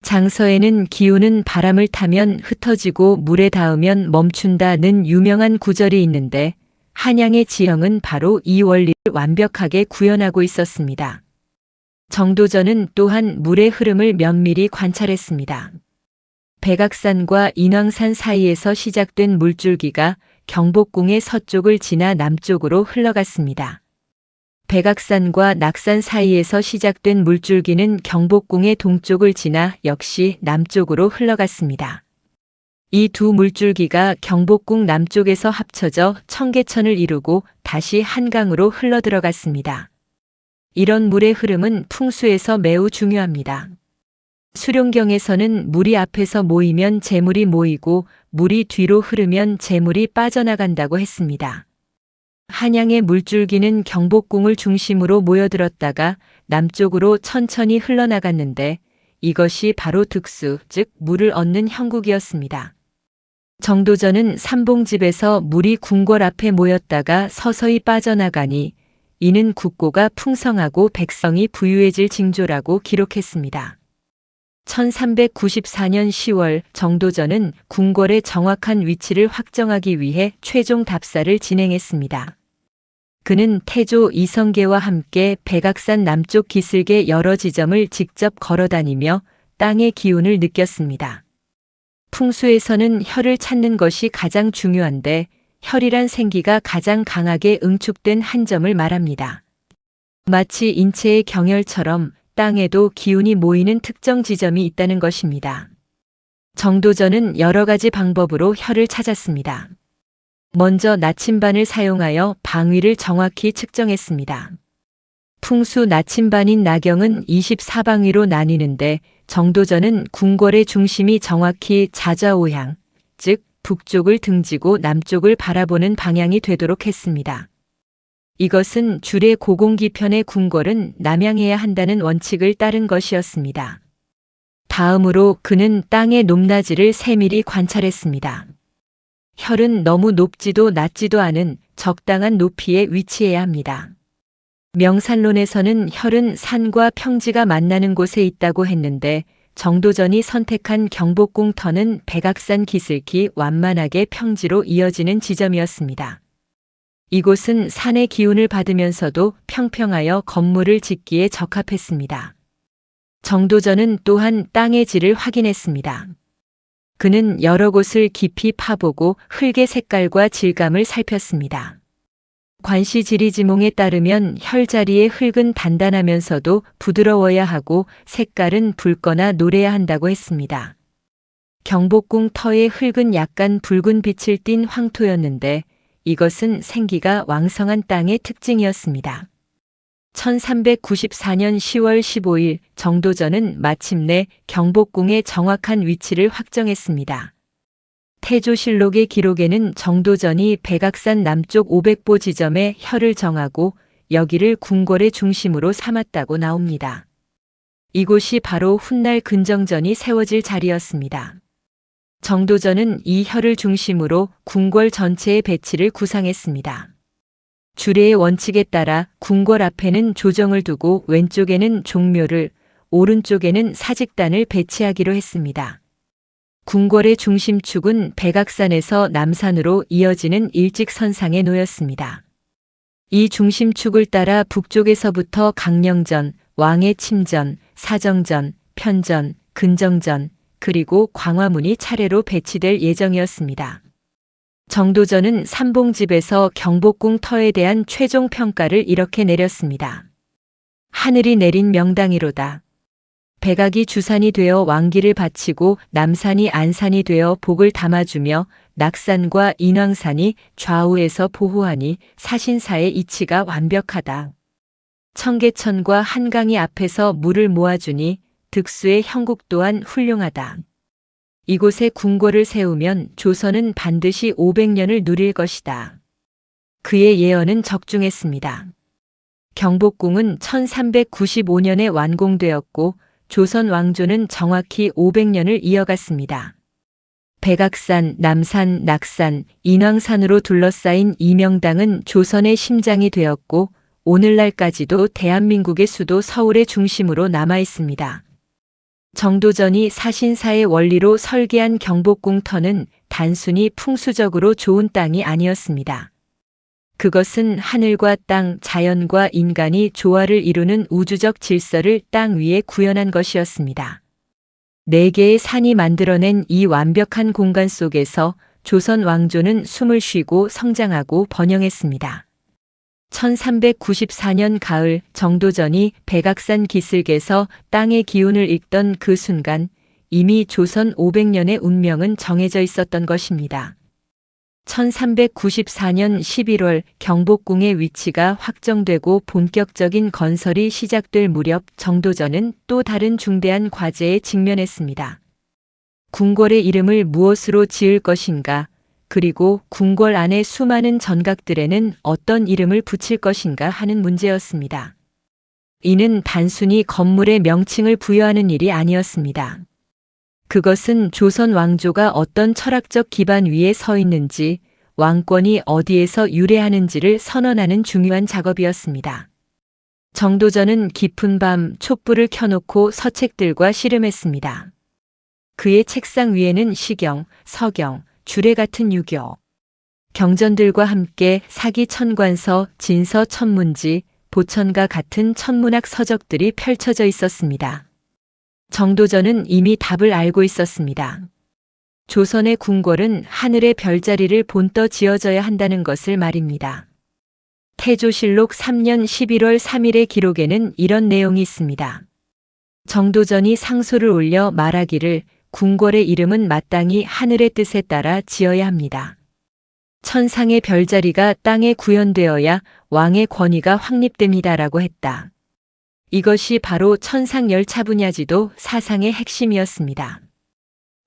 장서에는 기운은 바람을 타면 흩어지고 물에 닿으면 멈춘다는 유명한 구절이 있는데 한양의 지형은 바로 이 원리를 완벽하게 구현하고 있었습니다. 정도전은 또한 물의 흐름을 면밀히 관찰했습니다. 백악산과 인왕산 사이에서 시작된 물줄기가 경복궁의 서쪽을 지나 남쪽으로 흘러갔습니다. 백악산과 낙산 사이에서 시작된 물줄기는 경복궁의 동쪽을 지나 역시 남쪽으로 흘러갔습니다. 이 두 물줄기가 경복궁 남쪽에서 합쳐져 청계천을 이루고 다시 한강으로 흘러들어갔습니다. 이런 물의 흐름은 풍수에서 매우 중요합니다. 수룡경에서는 물이 앞에서 모이면 재물이 모이고 물이 뒤로 흐르면 재물이 빠져나간다고 했습니다. 한양의 물줄기는 경복궁을 중심으로 모여들었다가 남쪽으로 천천히 흘러나갔는데 이것이 바로 득수, 즉 물을 얻는 형국이었습니다. 정도전은 삼봉집에서 물이 궁궐 앞에 모였다가 서서히 빠져나가니 이는 국고가 풍성하고 백성이 부유해질 징조라고 기록했습니다. 1394년 10월 정도전은 궁궐의 정확한 위치를 확정하기 위해 최종 답사를 진행했습니다. 그는 태조 이성계와 함께 백악산 남쪽 기슭의 여러 지점을 직접 걸어다니며 땅의 기운을 느꼈습니다. 풍수에서는 혈을 찾는 것이 가장 중요한데 혈이란 생기가 가장 강하게 응축된 한 점을 말합니다. 마치 인체의 경혈처럼 땅에도 기운이 모이는 특정 지점이 있다는 것입니다. 정도전은 여러 가지 방법으로 혈을 찾았습니다. 먼저 나침반을 사용하여 방위를 정확히 측정했습니다. 풍수 나침반인 나경은 24방위로 나뉘는데 정도전은 궁궐의 중심이 정확히 자좌오향, 즉 북쪽을 등지고 남쪽을 바라보는 방향이 되도록 했습니다. 이것은 줄의 고공기편의 궁궐은 남향해야 한다는 원칙을 따른 것이었습니다. 다음으로 그는 땅의 높낮이를 세밀히 관찰했습니다. 혈은 너무 높지도 낮지도 않은 적당한 높이에 위치해야 합니다. 명산론에서는 혈은 산과 평지가 만나는 곳에 있다고 했는데 정도전이 선택한 경복궁 터는 백악산 기슭이 완만하게 평지로 이어지는 지점이었습니다. 이곳은 산의 기운을 받으면서도 평평하여 건물을 짓기에 적합했습니다. 정도전은 또한 땅의 질을 확인했습니다. 그는 여러 곳을 깊이 파보고 흙의 색깔과 질감을 살폈습니다. 관시지리지몽에 따르면 혈자리의 흙은 단단하면서도 부드러워야 하고 색깔은 붉거나 노래야 한다고 했습니다. 경복궁 터의 흙은 약간 붉은 빛을 띤 황토였는데 이것은 생기가 왕성한 땅의 특징이었습니다. 1394년 10월 15일 정도전은 마침내 경복궁의 정확한 위치를 확정했습니다. 태조실록의 기록에는 정도전이 백악산 남쪽 500보 지점에 혈을 정하고 여기를 궁궐의 중심으로 삼았다고 나옵니다. 이곳이 바로 훗날 근정전이 세워질 자리였습니다. 정도전은 이 혈을 중심으로 궁궐 전체의 배치를 구상했습니다. 주례의 원칙에 따라 궁궐 앞에는 조정을 두고 왼쪽에는 종묘를, 오른쪽에는 사직단을 배치하기로 했습니다. 궁궐의 중심축은 백악산에서 남산으로 이어지는 일직선상에 놓였습니다. 이 중심축을 따라 북쪽에서부터 강령전, 왕의 침전, 사정전, 편전, 근정전, 그리고 광화문이 차례로 배치될 예정이었습니다. 정도전은 삼봉집에서 경복궁 터에 대한 최종 평가를 이렇게 내렸습니다. 하늘이 내린 명당이로다. 백악이 주산이 되어 왕기를 바치고 남산이 안산이 되어 복을 담아주며 낙산과 인왕산이 좌우에서 보호하니 사신사의 이치가 완벽하다. 청계천과 한강이 앞에서 물을 모아주니 득수의 형국 또한 훌륭하다. 이곳에 궁궐을 세우면 조선은 반드시 500년을 누릴 것이다. 그의 예언은 적중했습니다. 경복궁은 1395년에 완공되었고 조선 왕조는 정확히 500년을 이어갔습니다. 백악산, 남산, 낙산, 인왕산으로 둘러싸인 이명당은 조선의 심장이 되었고 오늘날까지도 대한민국의 수도 서울의 중심으로 남아 있습니다. 정도전이 사신사의 원리로 설계한 경복궁터는 단순히 풍수적으로 좋은 땅이 아니었습니다. 그것은 하늘과 땅, 자연과 인간이 조화를 이루는 우주적 질서를 땅 위에 구현한 것이었습니다. 4개의 산이 만들어낸 이 완벽한 공간 속에서 조선 왕조는 숨을 쉬고 성장하고 번영했습니다. 1394년 가을 정도전이 백악산 기슭에서 땅의 기운을 읽던 그 순간 이미 조선 500년의 운명은 정해져 있었던 것입니다. 1394년 11월 경복궁의 위치가 확정되고 본격적인 건설이 시작될 무렵 정도전은 또 다른 중대한 과제에 직면했습니다. 궁궐의 이름을 무엇으로 지을 것인가, 그리고 궁궐 안의 수많은 전각들에는 어떤 이름을 붙일 것인가 하는 문제였습니다. 이는 단순히 건물의 명칭을 부여하는 일이 아니었습니다. 그것은 조선 왕조가 어떤 철학적 기반 위에 서 있는지, 왕권이 어디에서 유래하는지를 선언하는 중요한 작업이었습니다. 정도전은 깊은 밤 촛불을 켜놓고 서책들과 씨름했습니다. 그의 책상 위에는 시경, 서경, 주례 같은 유교, 경전들과 함께 사기천관서, 진서천문지, 보천과 같은 천문학 서적들이 펼쳐져 있었습니다. 정도전은 이미 답을 알고 있었습니다. 조선의 궁궐은 하늘의 별자리를 본떠 지어져야 한다는 것을 말입니다. 태조실록 3년 11월 3일의 기록에는 이런 내용이 있습니다. 정도전이 상소를 올려 말하기를 궁궐의 이름은 마땅히 하늘의 뜻에 따라 지어야 합니다. 천상의 별자리가 땅에 구현되어야 왕의 권위가 확립됩니다라고 했다. 이것이 바로 천상열차분야지도 사상의 핵심이었습니다.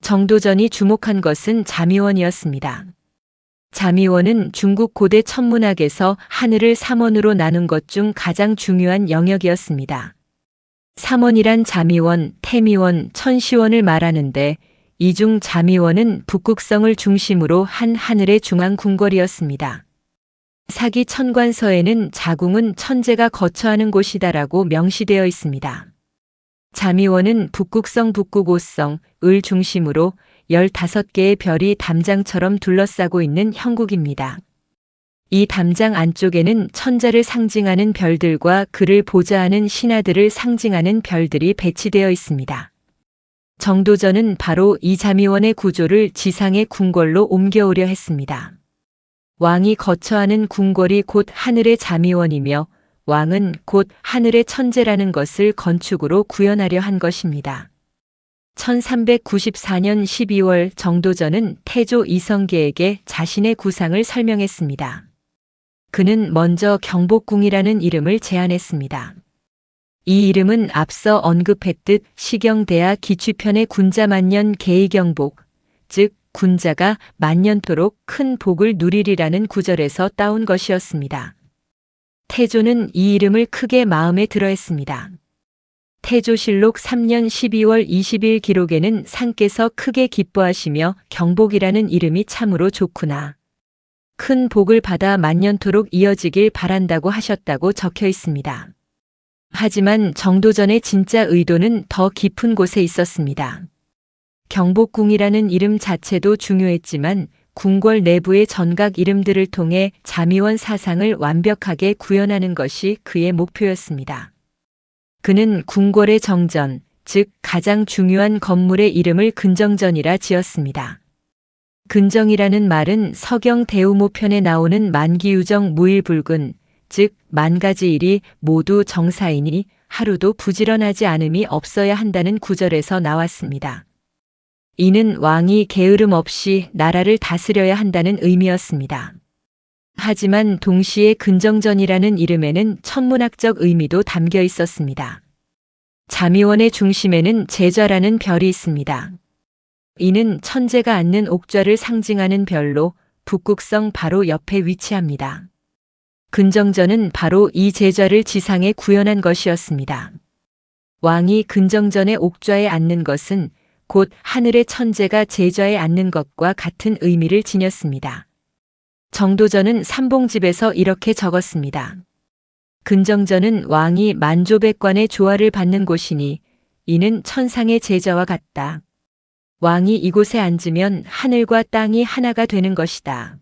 정도전이 주목한 것은 자미원이었습니다. 자미원은 중국 고대 천문학에서 하늘을 3원으로 나눈 것 중 가장 중요한 영역이었습니다. 3원이란 자미원, 태미원, 천시원을 말하는데 이 중 자미원은 북극성을 중심으로 한 하늘의 중앙 궁궐이었습니다. 사기천관서에는 자궁은 천재가 거처하는 곳이다라고 명시되어 있습니다. 자미원은 북극성 북극오성, 을 중심으로 15개의 별이 담장처럼 둘러싸고 있는 형국입니다. 이 담장 안쪽에는 천자를 상징하는 별들과 그를 보좌하는 신하들을 상징하는 별들이 배치되어 있습니다. 정도전은 바로 이 자미원의 구조를 지상의 궁궐로 옮겨오려 했습니다. 왕이 거처하는 궁궐이 곧 하늘의 자미원이며 왕은 곧 하늘의 천재라는 것을 건축으로 구현하려 한 것입니다. 1394년 12월 정도전은 태조 이성계에게 자신의 구상을 설명했습니다. 그는 먼저 경복궁이라는 이름을 제안했습니다. 이 이름은 앞서 언급했듯 시경대하 기취편의 군자만년 계의경복, 즉 군자가 만년토록 큰 복을 누리리라는 구절에서 따온 것이었습니다. 태조는 이 이름을 크게 마음에 들어했습니다. 태조실록 3년 12월 20일 기록에는 상께서 크게 기뻐하시며 경복이라는 이름이 참으로 좋구나. 큰 복을 받아 만년토록 이어지길 바란다고 하셨다고 적혀 있습니다. 하지만 정도전의 진짜 의도는 더 깊은 곳에 있었습니다. 경복궁이라는 이름 자체도 중요했지만 궁궐 내부의 전각 이름들을 통해 자미원 사상을 완벽하게 구현하는 것이 그의 목표였습니다. 그는 궁궐의 정전, 즉 가장 중요한 건물의 이름을 근정전이라 지었습니다. 근정이라는 말은 서경 대우모편에 나오는 만기유정 무일불근, 즉 만가지 일이 모두 정사이니 하루도 부지런하지 않음이 없어야 한다는 구절에서 나왔습니다. 이는 왕이 게으름 없이 나라를 다스려야 한다는 의미였습니다. 하지만 동시에 근정전이라는 이름에는 천문학적 의미도 담겨 있었습니다. 자미원의 중심에는 제좌라는 별이 있습니다. 이는 천재가 앉는 옥좌를 상징하는 별로 북극성 바로 옆에 위치합니다. 근정전은 바로 이 제좌를 지상에 구현한 것이었습니다. 왕이 근정전의 옥좌에 앉는 것은 곧 하늘의 천재가 제좌에 앉는 것과 같은 의미를 지녔습니다. 정도전은 삼봉집에서 이렇게 적었습니다. 근정전은 왕이 만조백관의 조화를 받는 곳이니 이는 천상의 제자와 같다. 왕이 이곳에 앉으면 하늘과 땅이 하나가 되는 것이다.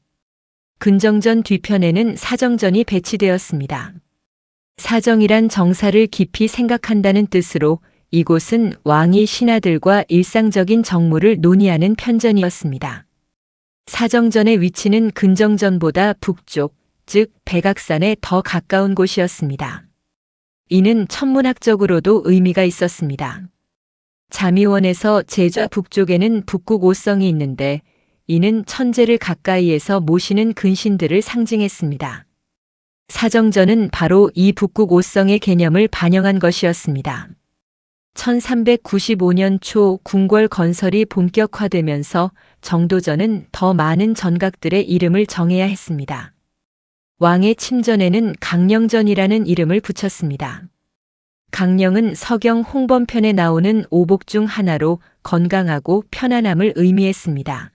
근정전 뒤편에는 사정전이 배치되었습니다. 사정이란 정사를 깊이 생각한다는 뜻으로 이곳은 왕이 신하들과 일상적인 정무를 논의하는 편전이었습니다. 사정전의 위치는 근정전보다 북쪽, 즉 백악산에 더 가까운 곳이었습니다. 이는 천문학적으로도 의미가 있었습니다. 자미원에서 제좌 북쪽에는 북극 오성이 있는데 이는 천재를 가까이에서 모시는 근신들을 상징했습니다. 사정전은 바로 이 북극 오성의 개념을 반영한 것이었습니다. 1395년 초 궁궐 건설이 본격화되면서 정도전은 더 많은 전각들의 이름을 정해야 했습니다. 왕의 침전에는 강령전이라는 이름을 붙였습니다. 강령은 서경 홍범편에 나오는 오복 중 하나로 건강하고 편안함을 의미했습니다.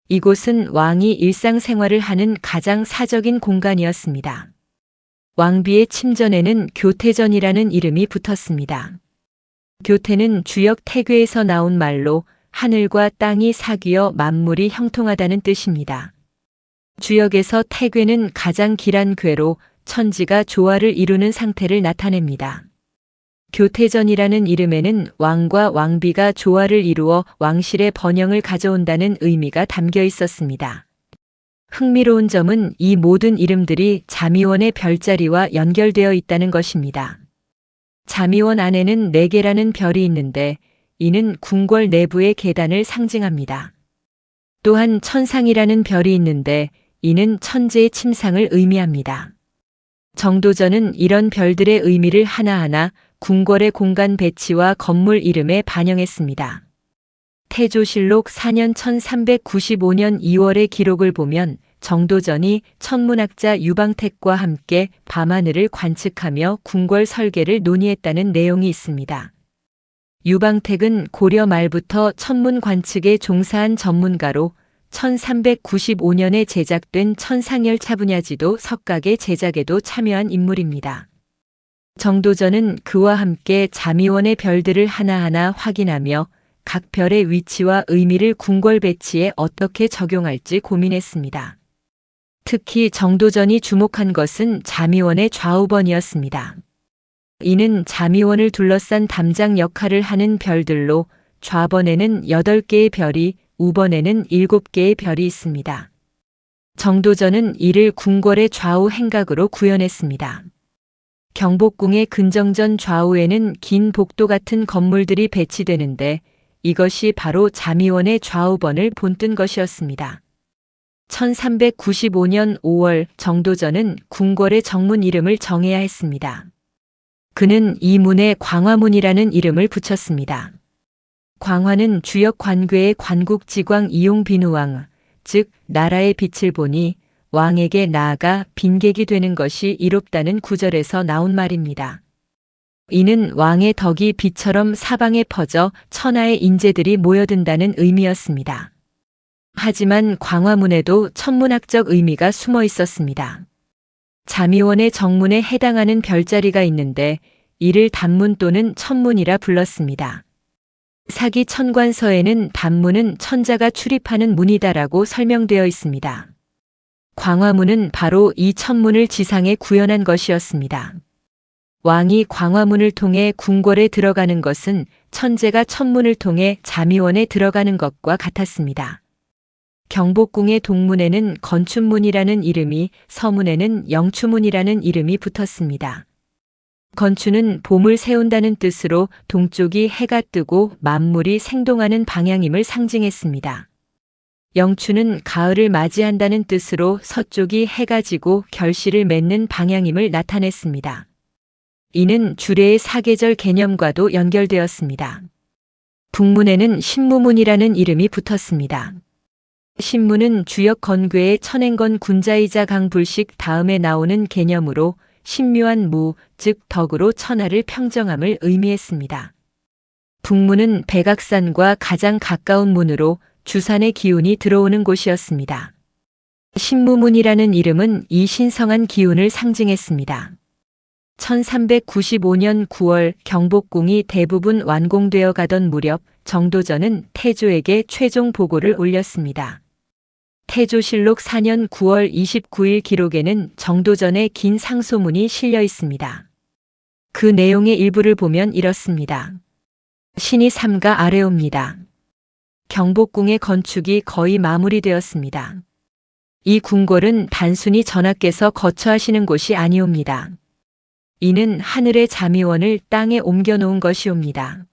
이곳은 왕이 일상생활을 하는 가장 사적인 공간이었습니다. 왕비의 침전에는 교태전이라는 이름이 붙었습니다. 교태는 주역 태괴에서 나온 말로 하늘과 땅이 사귀어 만물이 형통하다는 뜻입니다. 주역에서 태괴는 가장 길한 궤로 천지가 조화를 이루는 상태를 나타냅니다. 교태전이라는 이름에는 왕과 왕비가 조화를 이루어 왕실의 번영을 가져온다는 의미가 담겨 있었습니다. 흥미로운 점은 이 모든 이름들이 자미원의 별자리와 연결되어 있다는 것입니다. 자미원 안에는 4개라는 별이 있는데 이는 궁궐 내부의 계단을 상징합니다. 또한 천상이라는 별이 있는데 이는 천재의 침상을 의미합니다. 정도전은 이런 별들의 의미를 하나하나 궁궐의 공간 배치와 건물 이름에 반영했습니다. 태조실록 4년 1395년 2월의 기록을 보면 정도전이 천문학자 유방택과 함께 밤하늘을 관측하며 궁궐 설계를 논의했다는 내용이 있습니다. 유방택은 고려 말부터 천문 관측에 종사한 전문가로 1395년에 제작된 천상열차 분야지도 석각의 제작에도 참여한 인물입니다. 정도전은 그와 함께 자미원의 별들을 하나하나 확인하며 각 별의 위치와 의미를 궁궐 배치에 어떻게 적용할지 고민했습니다. 특히 정도전이 주목한 것은 자미원의 좌우번이었습니다. 이는 자미원을 둘러싼 담장 역할을 하는 별들로 좌번에는 8개의 별이, 우번에는 7개의 별이 있습니다. 정도전은 이를 궁궐의 좌우 행각으로 구현했습니다. 경복궁의 근정전 좌우에는 긴 복도 같은 건물들이 배치되는데 이것이 바로 자미원의 좌우번을 본뜬 것이었습니다. 1395년 5월 정도전은 궁궐의 정문 이름을 정해야 했습니다. 그는 이 문에 광화문이라는 이름을 붙였습니다. 광화는 주역 관괴의 관국지광 이용비누왕, 즉 나라의 빛을 보니 왕에게 나아가 빈객이 되는 것이 이롭다는 구절에서 나온 말입니다. 이는 왕의 덕이 빛처럼 사방에 퍼져 천하의 인재들이 모여든다는 의미였습니다. 하지만 광화문에도 천문학적 의미가 숨어 있었습니다. 자미원의 정문에 해당하는 별자리가 있는데 이를 단문 또는 천문이라 불렀습니다. 사기 천관서에는 단문은 천자가 출입하는 문이다라고 설명되어 있습니다. 광화문은 바로 이 천문을 지상에 구현한 것이었습니다. 왕이 광화문을 통해 궁궐에 들어가는 것은 천재가 천문을 통해 자미원에 들어가는 것과 같았습니다. 경복궁의 동문에는 건춘문이라는 이름이, 서문에는 영추문이라는 이름이 붙었습니다. 건추는 봄을 세운다는 뜻으로 동쪽이 해가 뜨고 만물이 생동하는 방향임을 상징했습니다. 영추는 가을을 맞이한다는 뜻으로 서쪽이 해가 지고 결실을 맺는 방향임을 나타냈습니다. 이는 주례의 사계절 개념과도 연결되었습니다. 북문에는 신무문이라는 이름이 붙었습니다. 신무는 주역 건괴의 천행건 군자이자 강불식 다음에 나오는 개념으로 신묘한 무, 즉 덕으로 천하를 평정함을 의미했습니다. 북문은 백악산과 가장 가까운 문으로 주산의 기운이 들어오는 곳이었습니다. 신무문이라는 이름은 이 신성한 기운을 상징했습니다. 1395년 9월 경복궁이 대부분 완공되어 가던 무렵 정도전은 태조에게 최종 보고를 올렸습니다. 태조실록 4년 9월 29일 기록에는 정도전의 긴 상소문이 실려 있습니다. 그 내용의 일부를 보면 이렇습니다. 신이 삼가 아래옵니다. 경복궁의 건축이 거의 마무리되었습니다. 이 궁궐은 단순히 전하께서 거처하시는 곳이 아니옵니다. 이는 하늘의 자미원을 땅에 옮겨놓은 것이옵니다.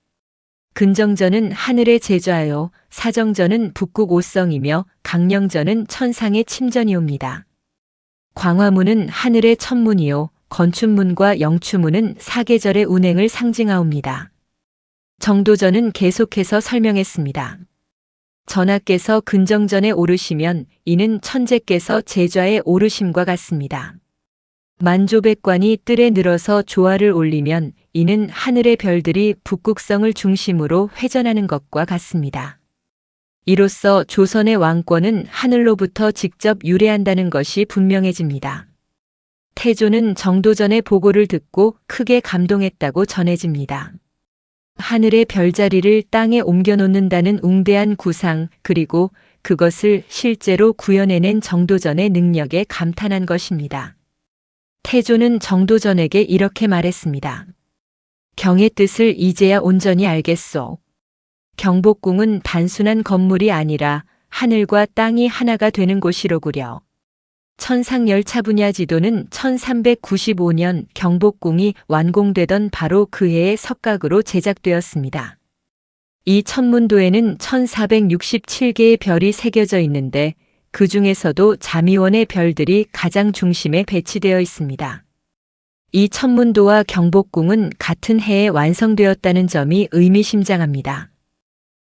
근정전은 하늘의 제좌요, 사정전은 북국 오성이며 강령전은 천상의 침전이옵니다. 광화문은 하늘의 천문이요, 건춘문과 영추문은 사계절의 운행을 상징하옵니다. 정도전은 계속해서 설명했습니다. 전하께서 근정전에 오르시면 이는 천재께서 제좌에 오르심과 같습니다. 만조백관이 뜰에 늘어서 조화를 올리면 이는 하늘의 별들이 북극성을 중심으로 회전하는 것과 같습니다. 이로써 조선의 왕권은 하늘로부터 직접 유래한다는 것이 분명해집니다. 태조는 정도전의 보고를 듣고 크게 감동했다고 전해집니다. 하늘의 별자리를 땅에 옮겨놓는다는 웅대한 구상, 그리고 그것을 실제로 구현해낸 정도전의 능력에 감탄한 것입니다. 태조는 정도전에게 이렇게 말했습니다. 경의 뜻을 이제야 온전히 알겠소. 경복궁은 단순한 건물이 아니라 하늘과 땅이 하나가 되는 곳이로구려. 천상열차 분야 지도는 1395년 경복궁이 완공되던 바로 그 해의 석각으로 제작되었습니다. 이 천문도에는 1467개의 별이 새겨져 있는데 그 중에서도 자미원의 별들이 가장 중심에 배치되어 있습니다. 이 천문도와 경복궁은 같은 해에 완성되었다는 점이 의미심장합니다.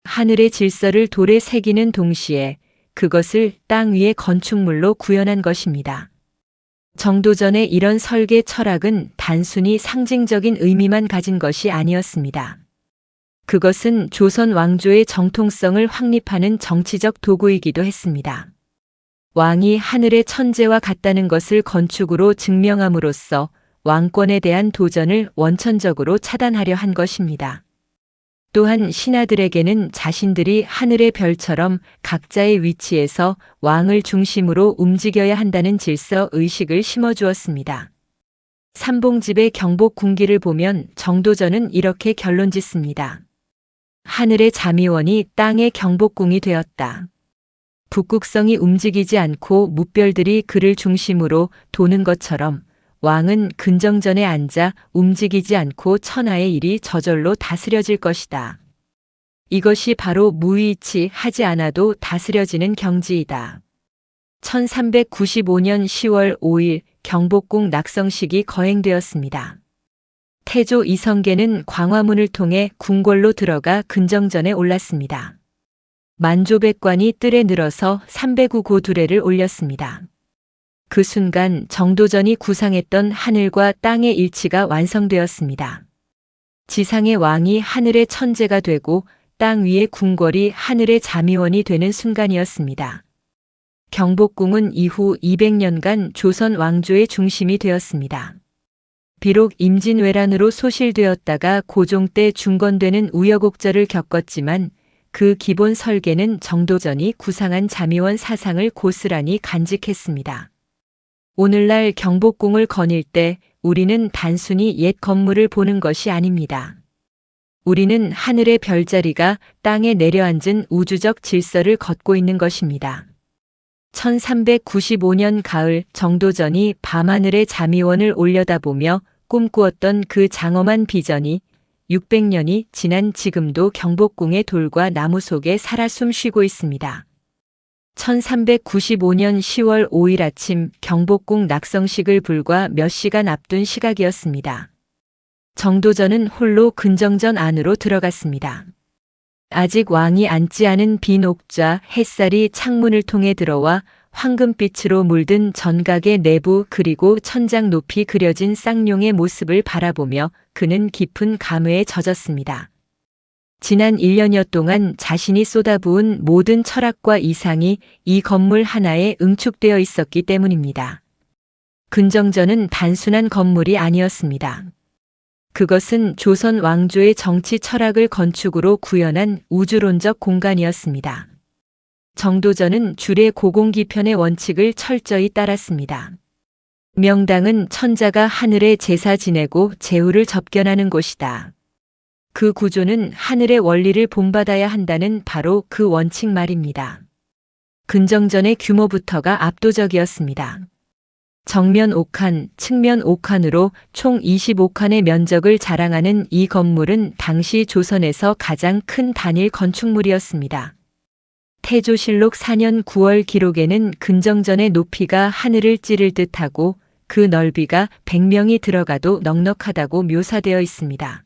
하늘의 질서를 돌에 새기는 동시에 그것을 땅 위의 건축물로 구현한 것입니다. 정도전의 이런 설계 철학은 단순히 상징적인 의미만 가진 것이 아니었습니다. 그것은 조선 왕조의 정통성을 확립하는 정치적 도구이기도 했습니다. 왕이 하늘의 천재와 같다는 것을 건축으로 증명함으로써 왕권에 대한 도전을 원천적으로 차단하려 한 것입니다. 또한 신하들에게는 자신들이 하늘의 별처럼 각자의 위치에서 왕을 중심으로 움직여야 한다는 질서 의식을 심어주었습니다. 삼봉집의 경복궁기를 보면 정도전은 이렇게 결론짓습니다. 하늘의 자미원이 땅의 경복궁이 되었다. 북극성이 움직이지 않고 뭇별들이 그를 중심으로 도는 것처럼 왕은 근정전에 앉아 움직이지 않고 천하의 일이 저절로 다스려질 것이다. 이것이 바로 무의치 하지 않아도 다스려지는 경지이다. 1395년 10월 5일 경복궁 낙성식이 거행되었습니다. 태조 이성계는 광화문을 통해 궁궐로 들어가 근정전에 올랐습니다. 만조백관이 뜰에 늘어서 309 고두레를 올렸습니다. 그 순간 정도전이 구상했던 하늘과 땅의 일치가 완성되었습니다. 지상의 왕이 하늘의 천재가 되고 땅 위의 궁궐이 하늘의 자미원이 되는 순간이었습니다. 경복궁은 이후 200년간 조선 왕조의 중심이 되었습니다. 비록 임진왜란으로 소실되었다가 고종 때 중건되는 우여곡절을 겪었지만 그 기본 설계는 정도전이 구상한 자미원 사상을 고스란히 간직했습니다. 오늘날 경복궁을 거닐 때 우리는 단순히 옛 건물을 보는 것이 아닙니다. 우리는 하늘의 별자리가 땅에 내려앉은 우주적 질서를 걷고 있는 것입니다. 1395년 가을 정도전이 밤하늘의 자미원을 올려다보며 꿈꾸었던 그 장엄한 비전이 600년이 지난 지금도 경복궁의 돌과 나무 속에 살아 숨쉬고 있습니다. 1395년 10월 5일 아침 경복궁 낙성식을 불과 몇 시간 앞둔 시각이었습니다. 정도전은 홀로 근정전 안으로 들어갔습니다. 아직 왕이 앉지 않은 빈 옥좌 햇살이 창문을 통해 들어와 황금빛으로 물든 전각의 내부 그리고 천장 높이 그려진 쌍용의 모습을 바라보며 그는 깊은 감회에 젖었습니다. 지난 1년여 동안 자신이 쏟아부은 모든 철학과 이상이 이 건물 하나에 응축되어 있었기 때문입니다. 근정전은 단순한 건물이 아니었습니다. 그것은 조선 왕조의 정치 철학을 건축으로 구현한 우주론적 공간이었습니다. 정도전은 줄의 고공기편의 원칙을 철저히 따랐습니다. 명당은 천자가 하늘에 제사 지내고 제후를 접견하는 곳이다. 그 구조는 하늘의 원리를 본받아야 한다는 바로 그 원칙 말입니다. 근정전의 규모부터가 압도적이었습니다. 정면 5칸, 측면 5칸으로 총 25칸의 면적을 자랑하는 이 건물은 당시 조선에서 가장 큰 단일 건축물이었습니다. 태조실록 4년 9월 기록에는 근정전의 높이가 하늘을 찌를 듯하고 그 넓이가 100명이 들어가도 넉넉하다고 묘사되어 있습니다.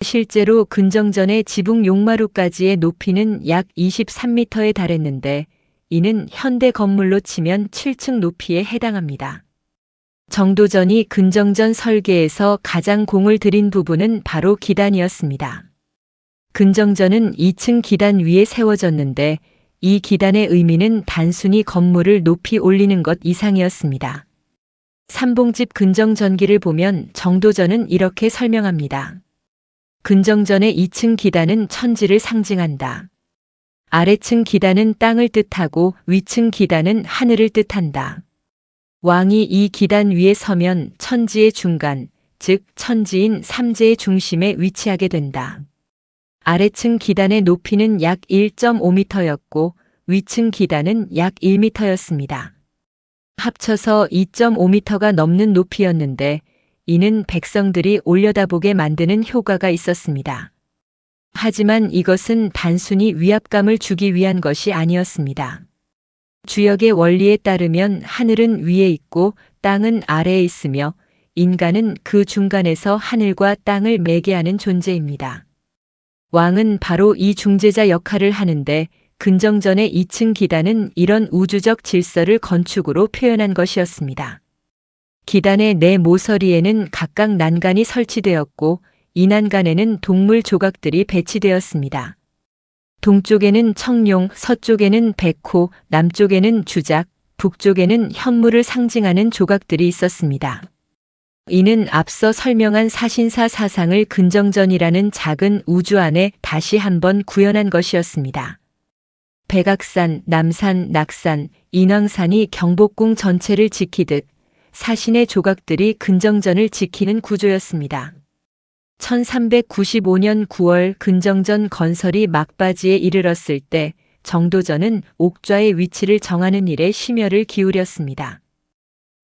실제로 근정전의 지붕 용마루까지의 높이는 약 23m에 달했는데 이는 현대 건물로 치면 7층 높이에 해당합니다. 정도전이 근정전 설계에서 가장 공을 들인 부분은 바로 기단이었습니다. 근정전은 2층 기단 위에 세워졌는데 이 기단의 의미는 단순히 건물을 높이 올리는 것 이상이었습니다. 삼봉집 근정전기를 보면 정도전은 이렇게 설명합니다. 근정전의 2층 기단은 천지를 상징한다. 아래층 기단은 땅을 뜻하고 위층 기단은 하늘을 뜻한다. 왕이 이 기단 위에 서면 천지의 중간, 즉 천지인 삼재의 중심에 위치하게 된다. 아래층 기단의 높이는 약 1.5m였고 위층 기단은 약 1m였습니다. 합쳐서 2.5m가 넘는 높이였는데 이는 백성들이 올려다보게 만드는 효과가 있었습니다. 하지만 이것은 단순히 위압감을 주기 위한 것이 아니었습니다. 주역의 원리에 따르면 하늘은 위에 있고 땅은 아래에 있으며 인간은 그 중간에서 하늘과 땅을 매개하는 존재입니다. 왕은 바로 이 중재자 역할을 하는데 근정전의 2층 기단은 이런 우주적 질서를 건축으로 표현한 것이었습니다. 기단의 네 모서리에는 각각 난간이 설치되었고 이 난간에는 동물 조각들이 배치되었습니다. 동쪽에는 청룡, 서쪽에는 백호, 남쪽에는 주작, 북쪽에는 현무를 상징하는 조각들이 있었습니다. 이는 앞서 설명한 사신사 사상을 근정전이라는 작은 우주 안에 다시 한번 구현한 것이었습니다. 백악산, 남산, 낙산, 인왕산이 경복궁 전체를 지키듯 사신의 조각들이 근정전을 지키는 구조였습니다. 1395년 9월 근정전 건설이 막바지에 이르렀을 때 정도전은 옥좌의 위치를 정하는 일에 심혈을 기울였습니다.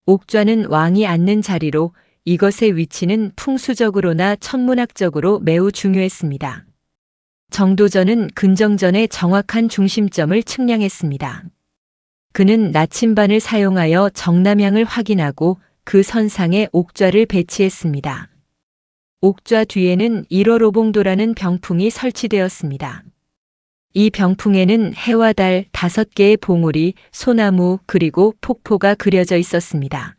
옥좌는 왕이 앉는 자리로 이것의 위치는 풍수적으로나 천문학적으로 매우 중요했습니다. 정도전은 근정전의 정확한 중심점을 측량했습니다. 그는 나침반을 사용하여 정남향을 확인하고 그 선상에 옥좌를 배치했습니다. 옥좌 뒤에는 일월오봉도라는 병풍이 설치되었습니다. 이 병풍에는 해와 달 5개의 봉우리, 소나무 그리고 폭포가 그려져 있었습니다.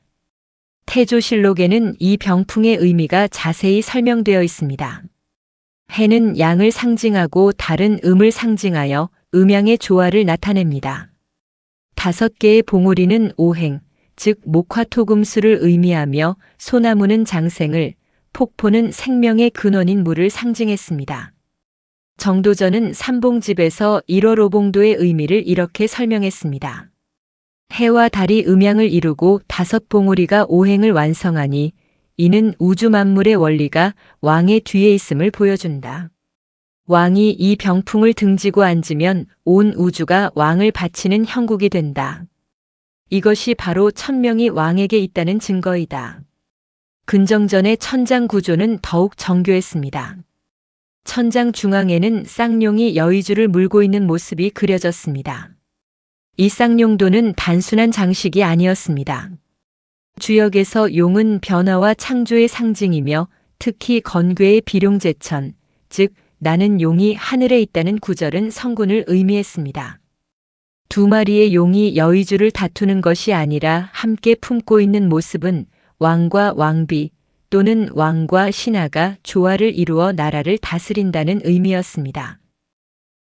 태조실록에는 이 병풍의 의미가 자세히 설명되어 있습니다. 해는 양을 상징하고 달은 음을 상징하여 음양의 조화를 나타냅니다. 5개의 봉우리는 오행, 즉 목화토금수를 의미하며 소나무는 장생을, 폭포는 생명의 근원인 물을 상징했습니다. 정도전은 삼봉집에서 일월오봉도의 의미를 이렇게 설명했습니다. 해와 달이 음양을 이루고 5봉우리가 오행을 완성하니 이는 우주 만물의 원리가 왕의 뒤에 있음을 보여준다. 왕이 이 병풍을 등지고 앉으면 온 우주가 왕을 바치는 형국이 된다. 이것이 바로 천명이 왕에게 있다는 증거이다. 근정전의 천장 구조는 더욱 정교했습니다. 천장 중앙에는 쌍용이 여의주를 물고 있는 모습이 그려졌습니다. 이 쌍용도는 단순한 장식이 아니었습니다. 주역에서 용은 변화와 창조의 상징이며 특히 건괴의 비룡제천, 즉 나는 용이 하늘에 있다는 구절은 성군을 의미했습니다. 2마리의 용이 여의주를 다투는 것이 아니라 함께 품고 있는 모습은 왕과 왕비 또는 왕과 신하가 조화를 이루어 나라를 다스린다는 의미였습니다.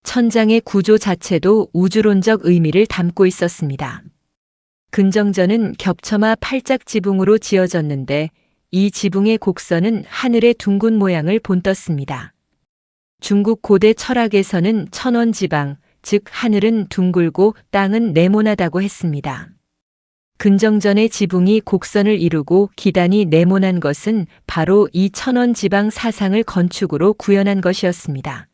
천장의 구조 자체도 우주론적 의미를 담고 있었습니다. 근정전은 겹쳐마 팔짝 지붕으로 지어졌는데 이 지붕의 곡선은 하늘의 둥근 모양을 본떴습니다. 중국 고대 철학에서는 천원지방, 즉 하늘은 둥글고 땅은 네모나다고 했습니다. 근정전의 지붕이 곡선을 이루고 기단이 네모난 것은 바로 이 천원지방 사상을 건축으로 구현한 것이었습니다.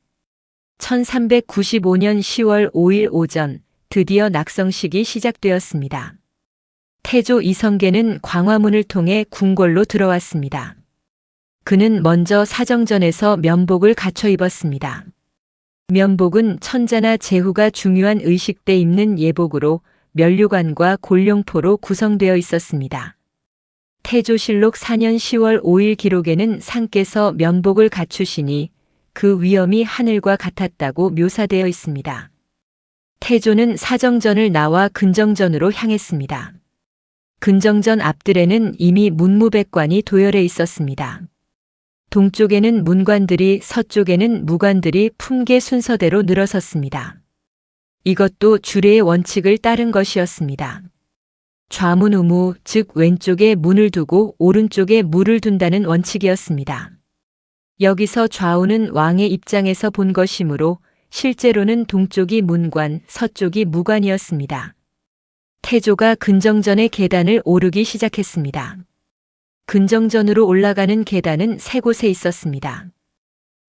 1395년 10월 5일 오전 드디어 낙성식이 시작되었습니다. 태조 이성계는 광화문을 통해 궁궐로 들어왔습니다. 그는 먼저 사정전에서 면복을 갖춰 입었습니다. 면복은 천자나 제후가 중요한 의식 때 입는 예복으로 면류관과 골룡포로 구성되어 있었습니다. 태조실록 4년 10월 5일 기록에는 상께서 면복을 갖추시니 그 위엄이 하늘과 같았다고 묘사되어 있습니다. 태조는 사정전을 나와 근정전으로 향했습니다. 근정전 앞뜰에는 이미 문무백관이 도열해 있었습니다. 동쪽에는 문관들이, 서쪽에는 무관들이 품계 순서대로 늘어섰습니다. 이것도 주례의 원칙을 따른 것이었습니다. 좌문우무, 즉 왼쪽에 문을 두고 오른쪽에 무를 둔다는 원칙이었습니다. 여기서 좌우는 왕의 입장에서 본 것이므로 실제로는 동쪽이 문관, 서쪽이 무관이었습니다. 태조가 근정전의 계단을 오르기 시작했습니다. 근정전으로 올라가는 계단은 세 곳에 있었습니다.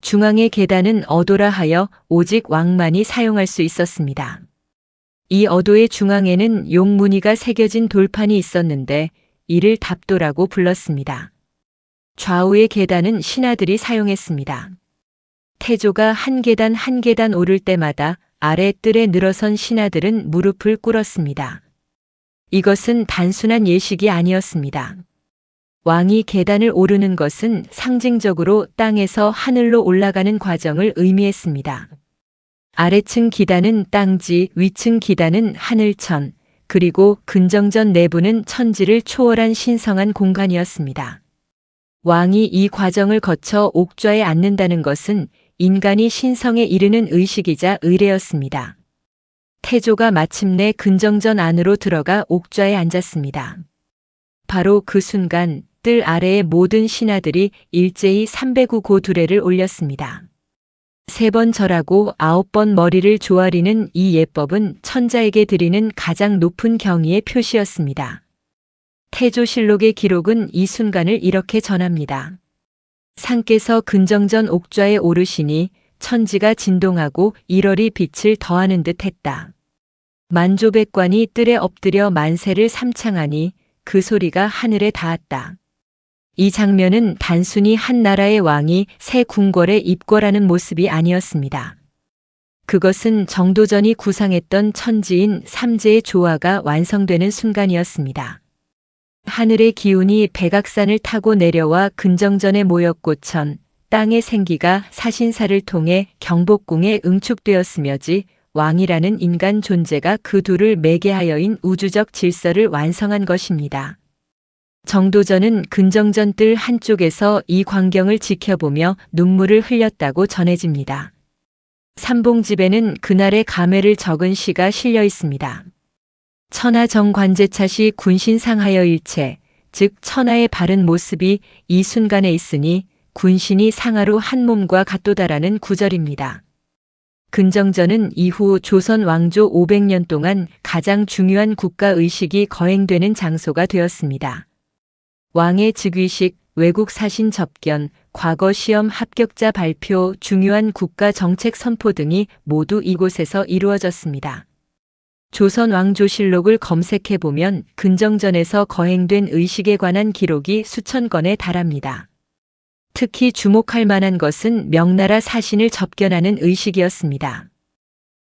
중앙의 계단은 어도라 하여 오직 왕만이 사용할 수 있었습니다. 이 어도의 중앙에는 용무늬가 새겨진 돌판이 있었는데 이를 답도라고 불렀습니다. 좌우의 계단은 신하들이 사용했습니다. 태조가 한 계단 한 계단 오를 때마다 아래 뜰에 늘어선 신하들은 무릎을 꿇었습니다. 이것은 단순한 예식이 아니었습니다. 왕이 계단을 오르는 것은 상징적으로 땅에서 하늘로 올라가는 과정을 의미했습니다. 아래층 기단은 땅지, 위층 기단은 하늘천, 그리고 근정전 내부는 천지를 초월한 신성한 공간이었습니다. 왕이 이 과정을 거쳐 옥좌에 앉는다는 것은 인간이 신성에 이르는 의식이자 의례였습니다. 태조가 마침내 근정전 안으로 들어가 옥좌에 앉았습니다. 바로 그 순간 뜰 아래의 모든 신하들이 일제히 309고 두레를 올렸습니다. 3번 절하고 9번 머리를 조아리는 이 예법은 천자에게 드리는 가장 높은 경의의 표시였습니다. 태조실록의 기록은 이 순간을 이렇게 전합니다. 상께서 근정전 옥좌에 오르시니 천지가 진동하고 일월이 빛을 더하는 듯 했다. 만조백관이 뜰에 엎드려 만세를 삼창하니 그 소리가 하늘에 닿았다. 이 장면은 단순히 한 나라의 왕이 새 궁궐에 입궐하는 모습이 아니었습니다. 그것은 정도전이 구상했던 천지인 삼재의 조화가 완성되는 순간이었습니다. 하늘의 기운이 백악산을 타고 내려와 근정전에 모였고 땅의 생기가 사신사를 통해 경복궁에 응축되었으며지 왕이라는 인간 존재가 그 둘을 매개하여인 우주적 질서를 완성한 것입니다. 정도전은 근정전 뜰 한쪽에서 이 광경을 지켜보며 눈물을 흘렸다고 전해집니다. 삼봉집에는 그날의 감회를 적은 시가 실려 있습니다. 천하 정관제차시 군신상하여 일체, 즉 천하의 바른 모습이 이 순간에 있으니 군신이 상하로 한 몸과 같도다라는 구절입니다. 근정전은 이후 조선 왕조 500년 동안 가장 중요한 국가의식이 거행되는 장소가 되었습니다. 왕의 즉위식, 외국 사신 접견, 과거 시험 합격자 발표, 중요한 국가 정책 선포 등이 모두 이곳에서 이루어졌습니다. 조선 왕조실록을 검색해보면 근정전에서 거행된 의식에 관한 기록이 수천 건에 달합니다. 특히 주목할 만한 것은 명나라 사신을 접견하는 의식이었습니다.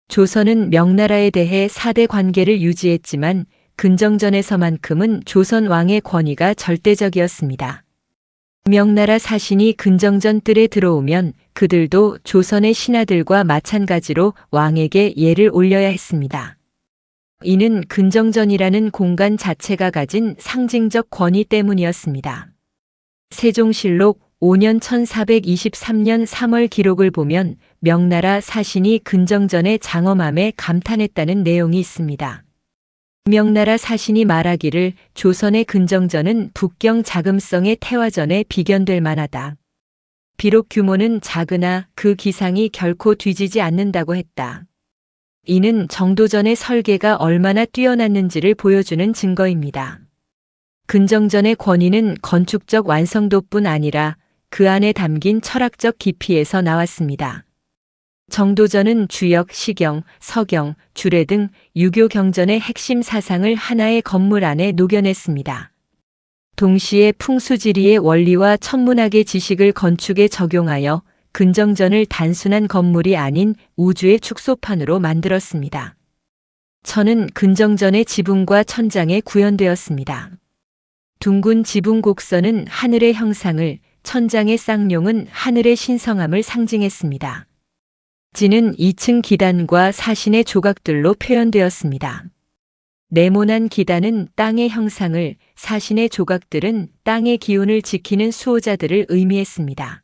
조선은 명나라에 대해 사대 관계를 유지했지만 근정전에서만큼은 조선 왕의 권위가 절대적이었습니다. 명나라 사신이 근정전 뜰에 들어오면 그들도 조선의 신하들과 마찬가지로 왕에게 예를 올려야 했습니다. 이는 근정전이라는 공간 자체가 가진 상징적 권위 때문이었습니다. 세종실록 5년 1423년 3월 기록을 보면 명나라 사신이 근정전의 장엄함에 감탄했다는 내용이 있습니다. 명나라 사신이 말하기를 조선의 근정전은 북경 자금성의 태화전에 비견될 만하다. 비록 규모는 작으나 그 기상이 결코 뒤지지 않는다고 했다. 이는 정도전의 설계가 얼마나 뛰어났는지를 보여주는 증거입니다. 근정전의 권위는 건축적 완성도뿐 아니라 그 안에 담긴 철학적 깊이에서 나왔습니다. 정도전은 주역, 시경, 서경, 주례 등 유교 경전의 핵심 사상을 하나의 건물 안에 녹여냈습니다. 동시에 풍수지리의 원리와 천문학의 지식을 건축에 적용하여 근정전을 단순한 건물이 아닌 우주의 축소판으로 만들었습니다. 천은 근정전의 지붕과 천장에 구현되었습니다. 둥근 지붕 곡선은 하늘의 형상을, 천장의 쌍용은 하늘의 신성함을 상징했습니다. 지는 2층 기단과 사신의 조각들로 표현되었습니다. 네모난 기단은 땅의 형상을, 사신의 조각들은 땅의 기운을 지키는 수호자들을 의미했습니다.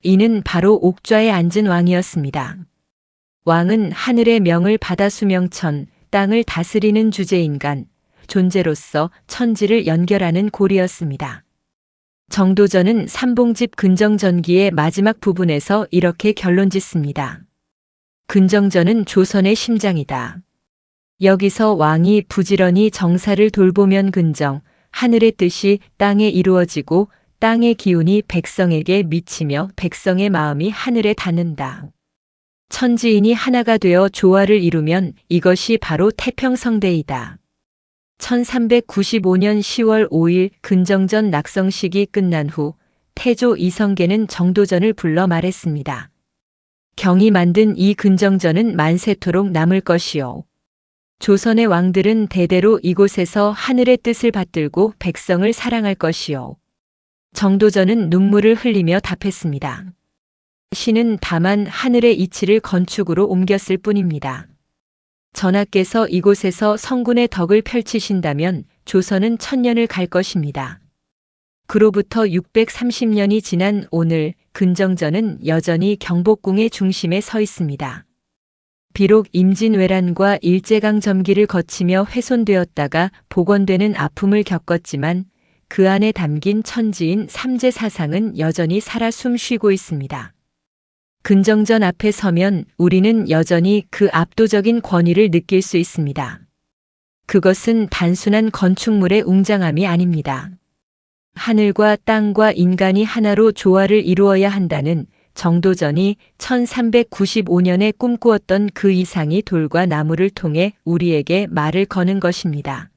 이는 바로 옥좌에 앉은 왕이었습니다. 왕은 하늘의 명을 받아 수명천, 땅을 다스리는 주제인간, 존재로서 천지를 연결하는 고리였습니다. 정도전은 삼봉집 근정전기의 마지막 부분에서 이렇게 결론짓습니다. 근정전은 조선의 심장이다. 여기서 왕이 부지런히 정사를 돌보면 근정, 하늘의 뜻이 땅에 이루어지고 땅의 기운이 백성에게 미치며 백성의 마음이 하늘에 닿는다. 천지인이 하나가 되어 조화를 이루면 이것이 바로 태평성대이다. 1395년 10월 5일 근정전 낙성식이 끝난 후 태조 이성계는 정도전을 불러 말했습니다. 경이 만든 이 근정전은 만세토록 남을 것이요. 조선의 왕들은 대대로 이곳에서 하늘의 뜻을 받들고 백성을 사랑할 것이요. 정도전은 눈물을 흘리며 답했습니다. 신은 다만 하늘의 이치를 건축으로 옮겼을 뿐입니다. 전하께서 이곳에서 성군의 덕을 펼치신다면 조선은 천년을 갈 것입니다. 그로부터 630년이 지난 오늘 근정전은 여전히 경복궁의 중심에 서 있습니다. 비록 임진왜란과 일제강점기를 거치며 훼손되었다가 복원되는 아픔을 겪었지만 그 안에 담긴 천지인 삼재 사상은 여전히 살아 숨쉬고 있습니다. 근정전 앞에 서면 우리는 여전히 그 압도적인 권위를 느낄 수 있습니다. 그것은 단순한 건축물의 웅장함이 아닙니다. 하늘과 땅과 인간이 하나로 조화를 이루어야 한다는 정도전이 1395년에 꿈꾸었던 그 이상이 돌과 나무를 통해 우리에게 말을 거는 것입니다.